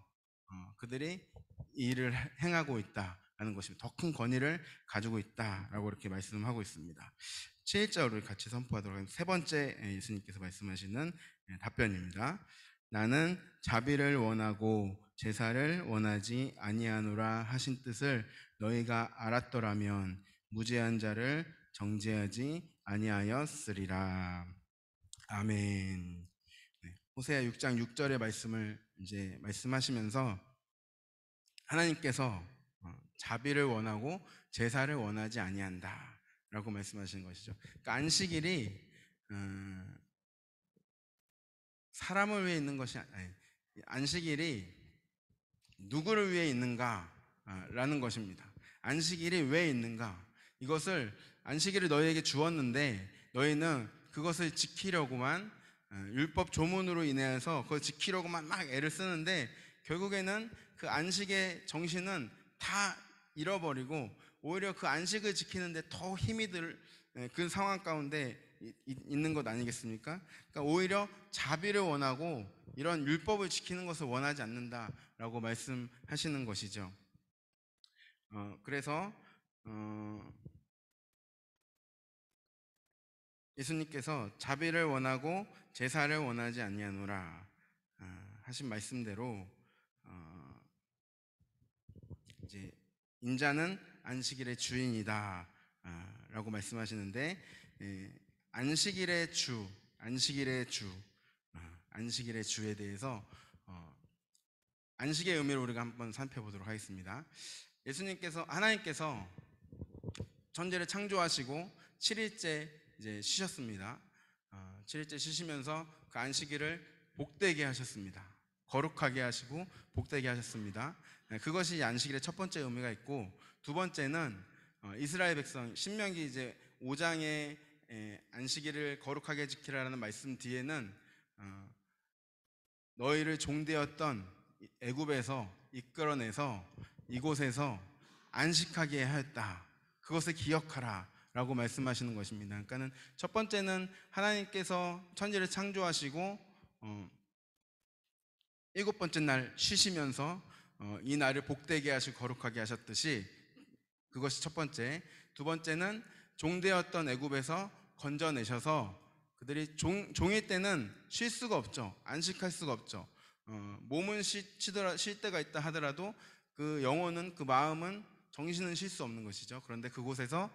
그들이 이 일을 행하고 있다라는 것입니다. 더 큰 권위를 가지고 있다라고 이렇게 말씀하고 있습니다. 7절을 같이 선포하도록 하겠습니다. 세 번째 예수님께서 말씀하시는 답변입니다. 나는 자비를 원하고 제사를 원하지 아니하노라 하신 뜻을 너희가 알았더라면 무죄한 자를 정죄하지 아니하였으리라. 아멘. 호세아 6장 6절의 말씀을 이제 말씀하시면서 하나님께서 자비를 원하고 제사를 원하지 아니한다라고 말씀하시는 것이죠. 그러니까 안식일이 사람을 위해 있는 것이 아니, 안식일이 누구를 위해 있는가라는 것입니다. 안식일이 왜 있는가? 이것을 안식일을 너희에게 주었는데 너희는 그것을 지키려고만 율법 조문으로 인해서 그걸 지키려고만 막 애를 쓰는데 결국에는 그 안식의 정신은 다 잃어버리고 오히려 그 안식을 지키는데 더 힘이 들 그 상황 가운데 있는 것 아니겠습니까? 그러니까 오히려 자비를 원하고 이런 율법을 지키는 것을 원하지 않는다라고 말씀하시는 것이죠. 그래서 예수님께서 자비를 원하고 제사를 원하지 아니하노라 하신 말씀대로 이제 인자는 안식일의 주인이다 라고 말씀하시는데 안식일의 주, 안식일의 주, 안식일의 주에 대해서 안식의 의미를 우리가 한번 살펴보도록 하겠습니다. 하나님께서 천지를 창조하시고 7일째 이제 쉬셨습니다. 7일째 쉬시면서 그 안식일을 복되게 하셨습니다. 거룩하게 하시고 복되게 하셨습니다. 그것이 안식일의 첫 번째 의미가 있고, 두 번째는 이스라엘 백성 신명기 이제 5장의 안식일을 거룩하게 지키라는 말씀 뒤에는 너희를 종되었던 애굽에서 이끌어내서 이곳에서 안식하게 하였다. 그것을 기억하라 라고 말씀하시는 것입니다. 그러니까는 첫 번째는 하나님께서 천지를 창조하시고 일곱 번째 날 쉬시면서 이 날을 복되게 하시고 거룩하게 하셨듯이 그것이 첫 번째. 두 번째는 종되었던 애굽에서 건져내셔서 그들이 종일 때는 쉴 수가 없죠. 안식할 수가 없죠. 몸은 쉴 때가 있다 하더라도 그 영혼은, 그 마음은, 정신은 쉴 수 없는 것이죠. 그런데 그곳에서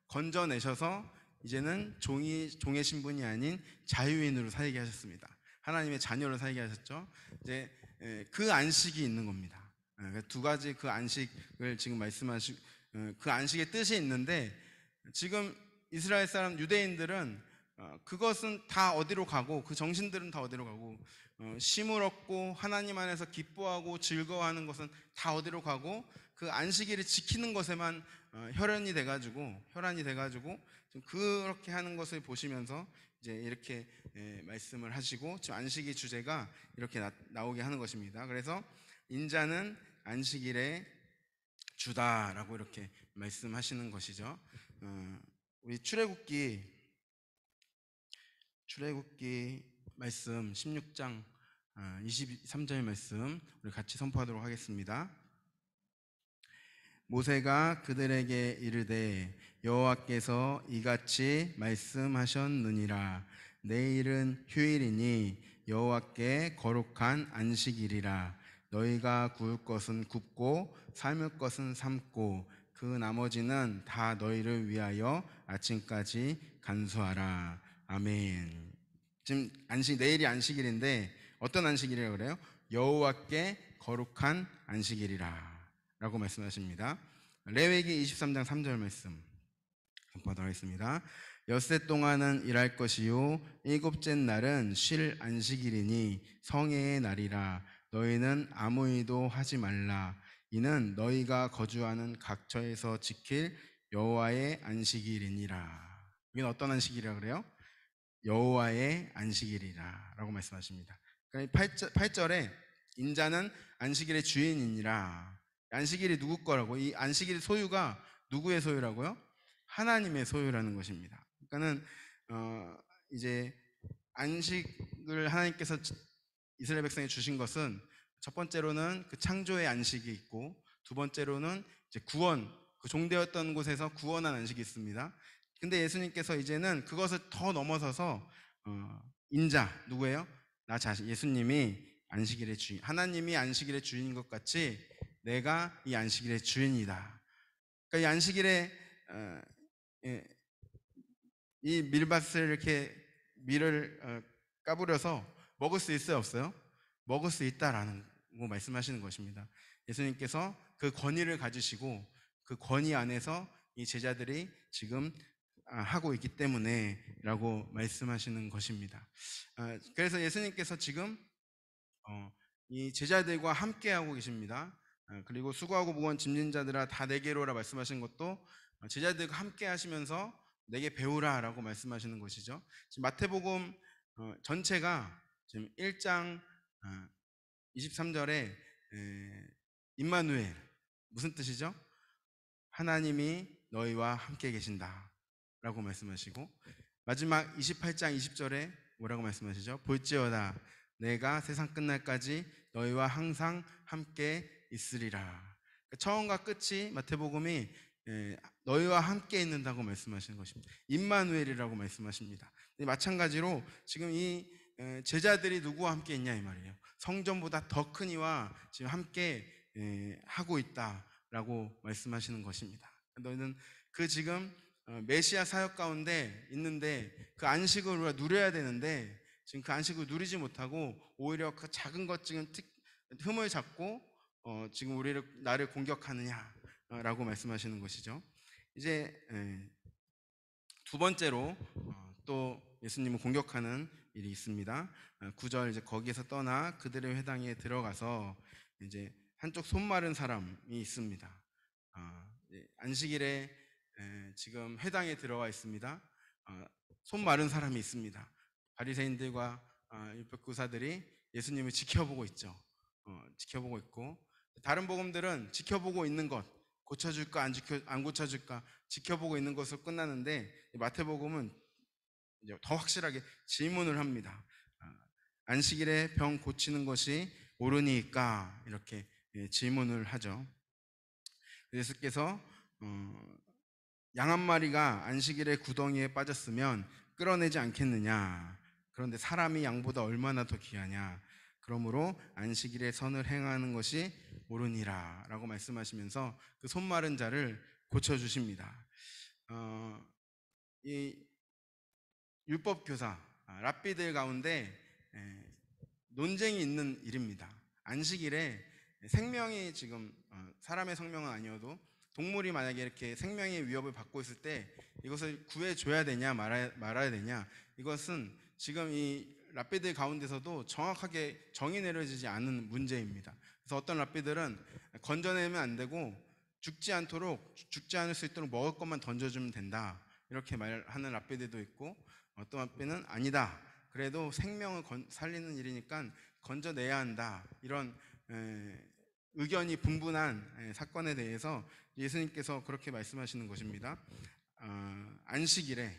건져내셔서 이제는 종의 신분이 아닌 자유인으로 살게 하셨습니다. 하나님의 자녀로 살게 하셨죠. 이제 그 안식이 있는 겁니다. 두 가지 그 안식을 지금 말씀하시고 그 안식의 뜻이 있는데, 지금 이스라엘 사람 유대인들은 그것은 다 어디로 가고, 그 정신들은 다 어디로 가고, 쉼을 얻고 하나님 안에서 기뻐하고 즐거워하는 것은 다 어디로 가고, 그 안식일을 지키는 것에만 혈안이 돼가지고 좀 그렇게 하는 것을 보시면서 이제 이렇게 말씀을 하시고, 지금 안식일 주제가 이렇게 나오게 하는 것입니다. 그래서 인자는 안식일의 주다라고 이렇게 말씀하시는 것이죠. 우리 출애굽기 말씀 16장 23절 말씀 우리 같이 선포하도록 하겠습니다. 모세가 그들에게 이르되 여호와께서 이같이 말씀하셨느니라. 내일은 휴일이니 여호와께 거룩한 안식일이라. 너희가 구울 것은 굽고 삶을 것은 삶고 그 나머지는 다 너희를 위하여 아침까지 간수하라. 아멘. 지금 내일이 안식일인데 어떤 안식일이라고 그래요? 여호와께 거룩한 안식일이라 라고 말씀하십니다. 레위기 23장 3절 말씀 보도록 하겠습니다. 엿새 동안은 일할 것이요 일곱째 날은 쉴 안식일이니 성회의 날이라. 너희는 아무 일도 하지 말라. 이는 너희가 거주하는 각처에서 지킬 여호와의 안식일이니라. 이건 어떤 안식일이라 그래요? 여호와의 안식일이라 라고 말씀하십니다. 그러니까 8절에 인자는 안식일의 주인이니라. 안식일이 누구 거라고? 이 안식일의 소유가 누구의 소유라고요? 하나님의 소유라는 것입니다. 그러니까는 이제 안식을 하나님께서 이스라엘 백성에 주신 것은 첫 번째로는 그 창조의 안식이 있고, 두 번째로는 이제 구원, 그 종되었던 곳에서 구원한 안식이 있습니다. 근데 예수님께서 이제는 그것을 더 넘어서서 인자, 누구예요? 나 자신, 예수님이 안식일의 주인, 하나님이 안식일의 주인인 것 같이 내가 이 안식일의 주인이다. 그러니까 이 안식일에 이 밀밭을 이렇게 밀을 까부려서 먹을 수 있어요, 없어요? 먹을 수 있다라는 거 말씀하시는 것입니다. 예수님께서 그 권위를 가지시고 그 권위 안에서 이 제자들이 지금 하고 있기 때문에 라고 말씀하시는 것입니다. 그래서 예수님께서 지금 이 제자들과 함께 하고 계십니다. 그리고 수고하고 무거운 짐진 자들아 다 내게로 오라 말씀하신 것도 제자들과 함께 하시면서 내게 배우라라고 말씀하시는 것이죠. 지금 마태복음 전체가 지금 1장 23절에 임마누엘, 무슨 뜻이죠? 하나님이 너희와 함께 계신다라고 말씀하시고, 마지막 28장 20절에 뭐라고 말씀하시죠? 볼지어다 내가 세상 끝날까지 너희와 항상 함께 있으리라. 그러니까 처음과 끝이 마태복음이 너희와 함께 있는다고 말씀하시는 것입니다. 임마누엘이라고 말씀하십니다. 마찬가지로 지금 이 제자들이 누구와 함께 있냐 이 말이에요. 성전보다 더 큰 이와 지금 함께 하고 있다라고 말씀하시는 것입니다. 너희는 그 지금 메시아 사역 가운데 있는데 그 안식을 우리가 누려야 되는데 지금 그 안식을 누리지 못하고 오히려 그 작은 것 지금 흠을 잡고 지금 나를 공격하느냐라고 말씀하시는 것이죠. 이제 두 번째로 또 예수님을 공격하는 일이 있습니다. 9절 이제 거기에서 떠나 그들의 회당에 들어가서 이제 한쪽 손 마른 사람이 있습니다. 안식일에 지금 회당에 들어와 있습니다. 손 마른 사람이 있습니다. 바리새인들과 율법교사들이 예수님을 지켜보고 있죠. 지켜보고 있고 다른 복음들은 지켜보고 있는 것, 고쳐줄까 안 고쳐줄까 지켜보고 있는 것으로 끝나는데 마태복음은 이제 더 확실하게 질문을 합니다. 안식일에 병 고치는 것이 옳으니까 이렇게 질문을 하죠. 예수께서 양 한 마리가 안식일에 구덩이에 빠졌으면 끌어내지 않겠느냐. 그런데 사람이 양보다 얼마나 더 귀하냐. 그러므로 안식일에 선을 행하는 것이 옳으니라 라고 말씀하시면서 그 손 마른 자를 고쳐주십니다. 이 율법교사, 랍비들 가운데 논쟁이 있는 일입니다. 안식일에 생명이 지금 사람의 생명은 아니어도 동물이 만약에 이렇게 생명의 위협을 받고 있을 때 이것을 구해줘야 되냐 말아야 되냐, 이것은 지금 이 랍비들 가운데서도 정확하게 정의 내려지지 않은 문제입니다. 그래서 어떤 랍비들은 건져내면 안 되고 죽지 않을 수 있도록 먹을 것만 던져주면 된다 이렇게 말하는 랍비들도 있고, 어떤 랍비는 아니다, 그래도 생명을 살리는 일이니까 건져내야 한다, 이런 의견이 분분한 사건에 대해서 예수님께서 그렇게 말씀하시는 것입니다. 안식일에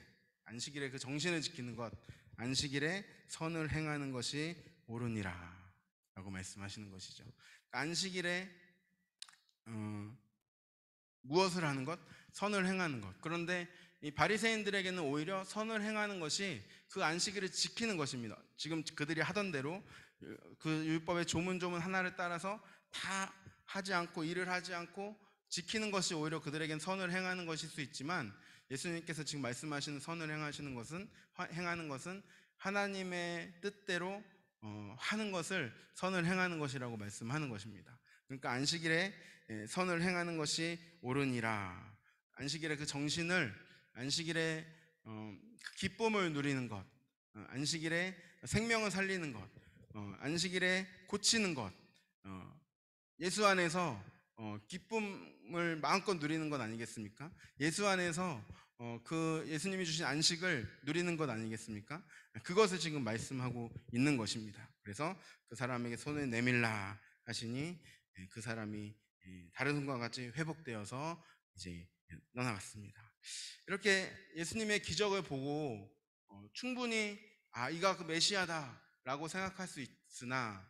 그 정신을 지키는 것, 안식일에 선을 행하는 것이 옳으니라 라고 말씀하시는 것이죠. 안식일에 무엇을 하는 것? 선을 행하는 것. 그런데 이 바리새인들에게는 오히려 선을 행하는 것이 그 안식일을 지키는 것입니다. 지금 그들이 하던 대로 그 율법의 조문조문 하나를 따라서 다 하지 않고 일을 하지 않고 지키는 것이 오히려 그들에겐 선을 행하는 것일 수 있지만, 예수님께서 지금 말씀하시는 선을 행하는 것은 하나님의 뜻대로 하는 것을 선을 행하는 것이라고 말씀하는 것입니다. 그러니까 안식일에 선을 행하는 것이 옳으니라. 안식일의 그 정신을, 안식일의 그 기쁨을 누리는 것, 안식일에 생명을 살리는 것, 안식일에 고치는 것, 예수 안에서 기쁨을 마음껏 누리는 것 아니겠습니까? 예수 안에서 그 예수님이 주신 안식을 누리는 것 아니겠습니까? 그것을 지금 말씀하고 있는 것입니다. 그래서 그 사람에게 손을 내밀라 하시니 그 사람이 다른 손과 같이 회복되어서 이제 떠나갔습니다. 이렇게 예수님의 기적을 보고 충분히 이가 그 메시아다라고 생각할 수 있으나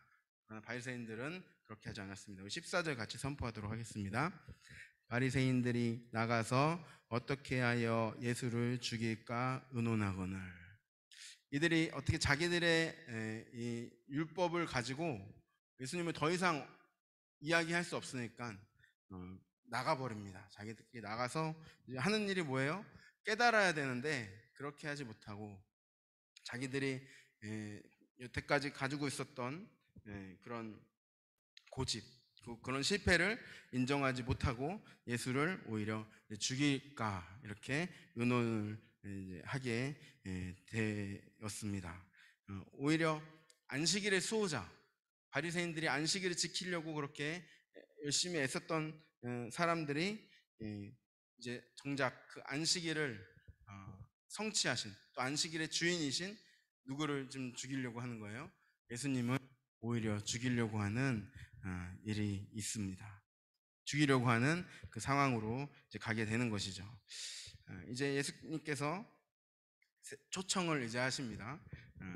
바리새인들은 그렇게 하지 않았습니다. 14절 같이 선포하도록 하겠습니다. 바리새인들이 나가서 어떻게 하여 예수를 죽일까 의논하거늘. 이들이 어떻게 자기들의 이 율법을 가지고 예수님을 더 이상 이야기할 수 없으니까 나가버립니다. 자기들끼리 나가서 하는 일이 뭐예요? 깨달아야 되는데 그렇게 하지 못하고 자기들이 여태까지 가지고 있었던 그런 고집, 그런 실패를 인정하지 못하고 예수를 오히려 죽일까 이렇게 의논을 하게 되었습니다. 오히려 안식일의 수호자 바리새인들이 안식일을 지키려고 그렇게 열심히 애썼던 사람들이 이제 정작 그 안식일을 성취하신, 또 안식일의 주인이신 누구를 좀 죽이려고 하는 거예요. 예수님을 오히려 죽이려고 하는 일이 있습니다. 죽이려고 하는 그 상황으로 이제 가게 되는 것이죠. 이제 예수님께서 초청을 이제 하십니다.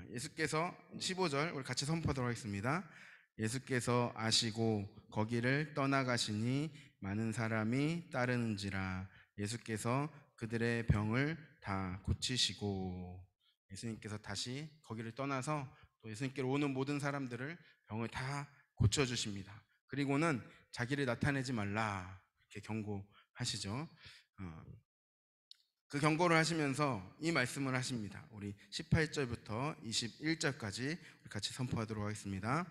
예수께서 15절 우리 같이 선포하도록 하겠습니다. 예수께서 아시고 거기를 떠나가시니 많은 사람이 따르는지라. 예수께서 그들의 병을 다 고치시고, 예수님께서 다시 거기를 떠나서 또 예수님께로 오는 모든 사람들을 병을 다 고쳐주십니다. 그리고는 자기를 나타내지 말라 이렇게 경고하시죠. 그 경고를 하시면서 이 말씀을 하십니다. 우리 18절부터 21절까지 같이 선포하도록 하겠습니다.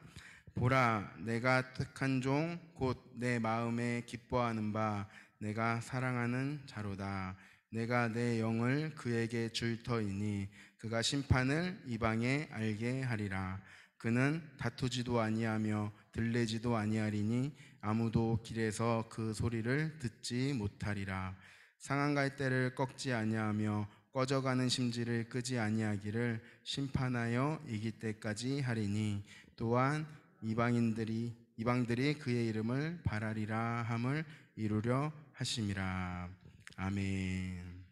보라, 내가 택한 종 곧 내 마음에 기뻐하는 바 내가 사랑하는 자로다. 내가 내 영을 그에게 줄 터이니 그가 심판을 이방에 알게 하리라. 그는 다투지도 아니하며 들레지도 아니하리니 아무도 길에서 그 소리를 듣지 못하리라. 상한 갈대를 꺾지 아니하며 꺼져가는 심지를 끄지 아니하기를 심판하여 이길 때까지 하리니, 또한 이방들이 그의 이름을 바라리라 함을 이루려 하심이라. 아멘.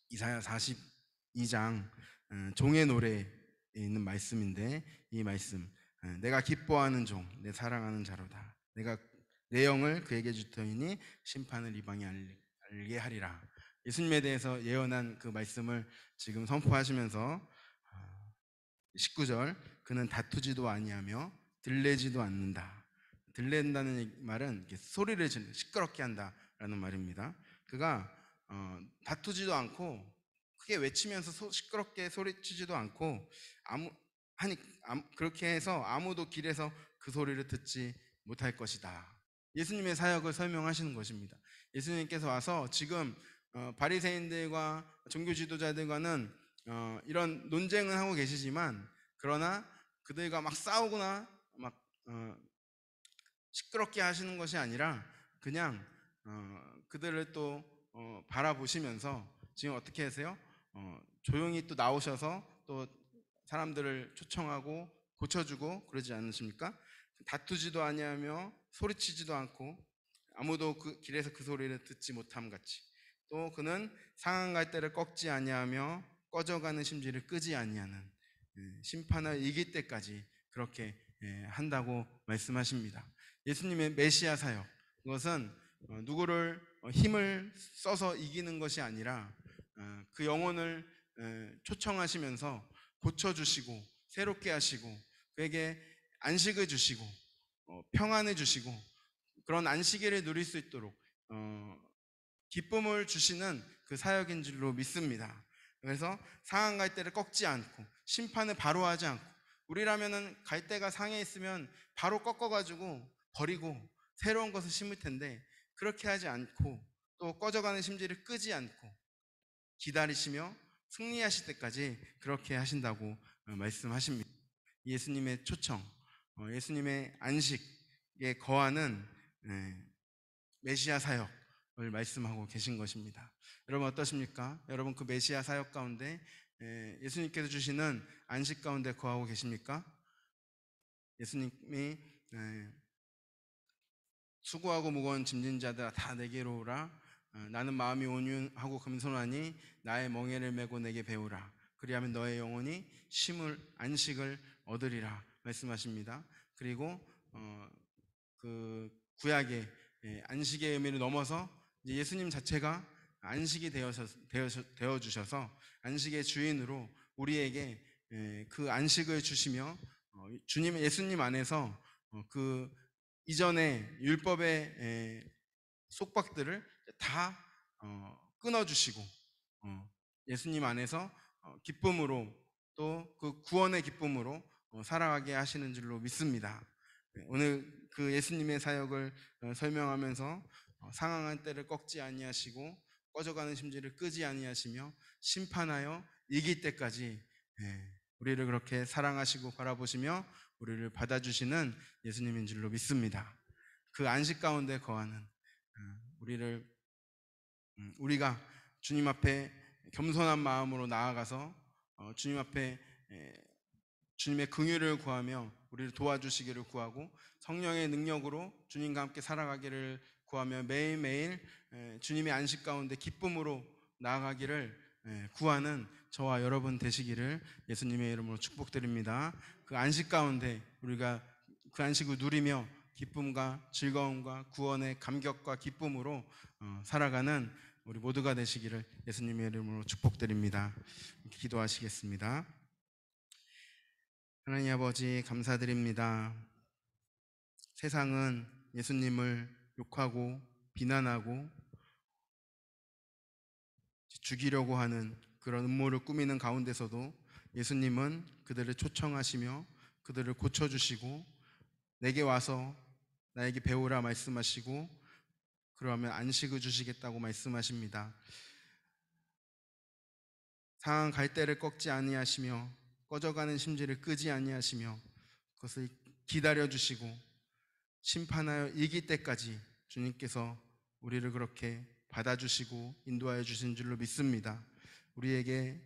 이사야 42장 종의 노래에 있는 말씀인데, 이 말씀, 내가 기뻐하는 종, 내 사랑하는 자로다. 내가 내 영을 그에게 줄 터이니 심판을 이방에 알게 하리라. 예수님에 대해서 예언한 그 말씀을 지금 선포하시면서 19절, 그는 다투지도 아니하며 들레지도 않는다. 들렌다는 말은 이렇게 소리를 지르는, 시끄럽게 한다라는 말입니다. 그가 다투지도 않고 크게 외치면서 시끄럽게 소리치지도 않고 그렇게 해서 아무도 길에서 그 소리를 듣지 못할 것이다. 예수님의 사역을 설명하시는 것입니다. 예수님께서 와서 지금 바리새인들과 종교 지도자들과는 이런 논쟁을 하고 계시지만, 그러나 그들과 막 싸우거나 막 시끄럽게 하시는 것이 아니라 그냥 그들을 또 바라보시면서 지금 어떻게 하세요? 조용히 또 나오셔서 또 사람들을 초청하고 고쳐주고 그러지 않으십니까? 다투지도 아니하며 소리치지도 않고 아무도 그 길에서 그 소리를 듣지 못함 같이, 또 그는 상한 갈대를 꺾지 아니하며 꺼져가는 심지를 끄지 아니하는, 심판을 이길 때까지 그렇게 한다고 말씀하십니다. 예수님의 메시아 사역, 그것은 누구를 힘을 써서 이기는 것이 아니라 그 영혼을 초청하시면서 고쳐주시고 새롭게 하시고 그에게 안식을 주시고 평안을 주시고 그런 안식일을 누릴 수 있도록 기쁨을 주시는 그 사역인 줄로 믿습니다. 그래서 상한 갈대를 꺾지 않고 심판을 바로 하지 않고, 우리라면은 갈대가 상해 있으면 바로 꺾어가지고 버리고 새로운 것을 심을 텐데, 그렇게 하지 않고 또 꺼져가는 심지를 끄지 않고 기다리시며 승리하실 때까지 그렇게 하신다고 말씀하십니다. 예수님의 초청, 예수님의 안식에 거하는 메시아 사역을 말씀하고 계신 것입니다. 여러분 어떠십니까? 여러분 그 메시아 사역 가운데 예수님께서 주시는 안식 가운데 거하고 계십니까? 예수님이 수고하고 무거운 짐진 자들아 다 내게로 오라. 나는 마음이 온유하고 금손하니 나의 멍에를 메고 내게 배우라. 그리하면 너의 영혼이 쉼을 안식을 얻으리라 말씀하십니다. 그리고 그 구약의 안식의 의미를 넘어서 예수님 자체가 안식이 되어 주셔서 안식의 주인으로 우리에게 그 안식을 주시며, 주님 예수님 안에서 그 이전의 율법의 속박들을 다 끊어주시고 예수님 안에서 기쁨으로, 또 그 구원의 기쁨으로 살아가게 하시는 줄로 믿습니다. 오늘 그 예수님의 사역을 설명하면서 상황한 때를 꺾지 아니하시고 꺼져가는 심지를 끄지 아니하시며 심판하여 이길 때까지 우리를 그렇게 사랑하시고 바라보시며 우리를 받아주시는 예수님인 줄로 믿습니다. 그 안식 가운데 거하는 우리를 우리가 주님 앞에 겸손한 마음으로 나아가서 주님 앞에 주님의 긍휼을 구하며 우리를 도와주시기를 구하고 성령의 능력으로 주님과 함께 살아가기를 구하며 매일매일 주님의 안식 가운데 기쁨으로 나아가기를 구하는 저와 여러분 되시기를 예수님의 이름으로 축복드립니다. 그 안식 가운데 우리가 그 안식을 누리며 기쁨과 즐거움과 구원의 감격과 기쁨으로 살아가는 우리 모두가 되시기를 예수님의 이름으로 축복드립니다. 기도하시겠습니다. 하나님 아버지 감사드립니다. 세상은 예수님을 욕하고 비난하고 죽이려고 하는 그런 음모를 꾸미는 가운데서도 예수님은 그들을 초청하시며 그들을 고쳐주시고 내게 와서 나에게 배우라 말씀하시고 그러면 안식을 주시겠다고 말씀하십니다. 상한 갈대를 꺾지 아니하시며 꺼져가는 심지를 끄지 아니하시며 그것을 기다려 주시고 심판하여 이길 때까지 주님께서 우리를 그렇게 받아주시고 인도하여 주신 줄로 믿습니다. 우리에게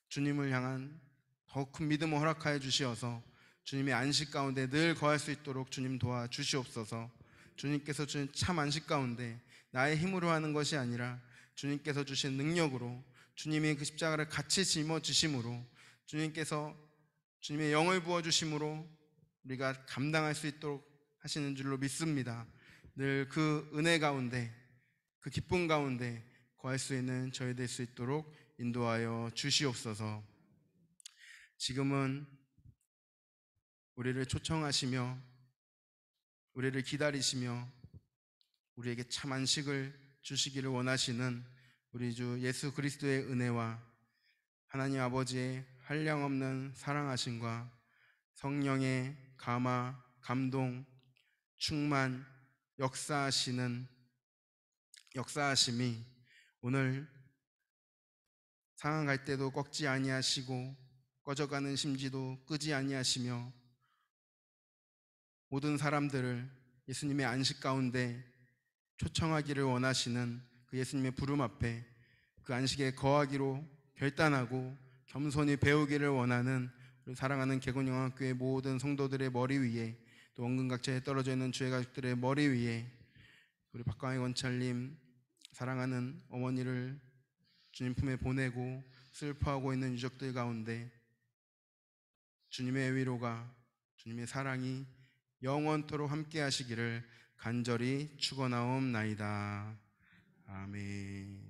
주님을 향한 더 큰 믿음을 허락하여 주시어서 주님의 안식 가운데 늘 거할 수 있도록 주님 도와주시옵소서. 주님께서 주신 참 안식 가운데 나의 힘으로 하는 것이 아니라 주님께서 주신 능력으로 주님이 그 십자가를 같이 짊어지심으로 주님께서 주님의 영을 부어주심으로 우리가 감당할 수 있도록 하시는 줄로 믿습니다. 늘 그 은혜 가운데 그 기쁨 가운데 거할 수 있는 저희 될 수 있도록 인도하여 주시옵소서. 지금은 우리를 초청하시며 우리를 기다리시며 우리에게 참 안식을 주시기를 원하시는 우리 주 예수 그리스도의 은혜와 하나님 아버지의 한량없는 사랑하심과 성령의 감화, 감동, 충만, 역사하심이 오늘 상한 갈 때도 꺾지 아니하시고 꺼져가는 심지도 끄지 아니하시며 모든 사람들을 예수님의 안식 가운데 초청하기를 원하시는 그 예수님의 부름 앞에 그 안식에 거하기로 결단하고 겸손히 배우기를 원하는 우리 사랑하는 개곤영학교의 모든 성도들의 머리 위에 또 원근각처에 떨어져 있는 주의 가족들의 머리 위에 우리 박광희 원찰님 사랑하는 어머니를 주님 품에 보내고 슬퍼하고 있는 유족들 가운데 주님의 위로가 주님의 사랑이 영원토록 함께 하시기를 간절히 축원하옵나이다. 아멘.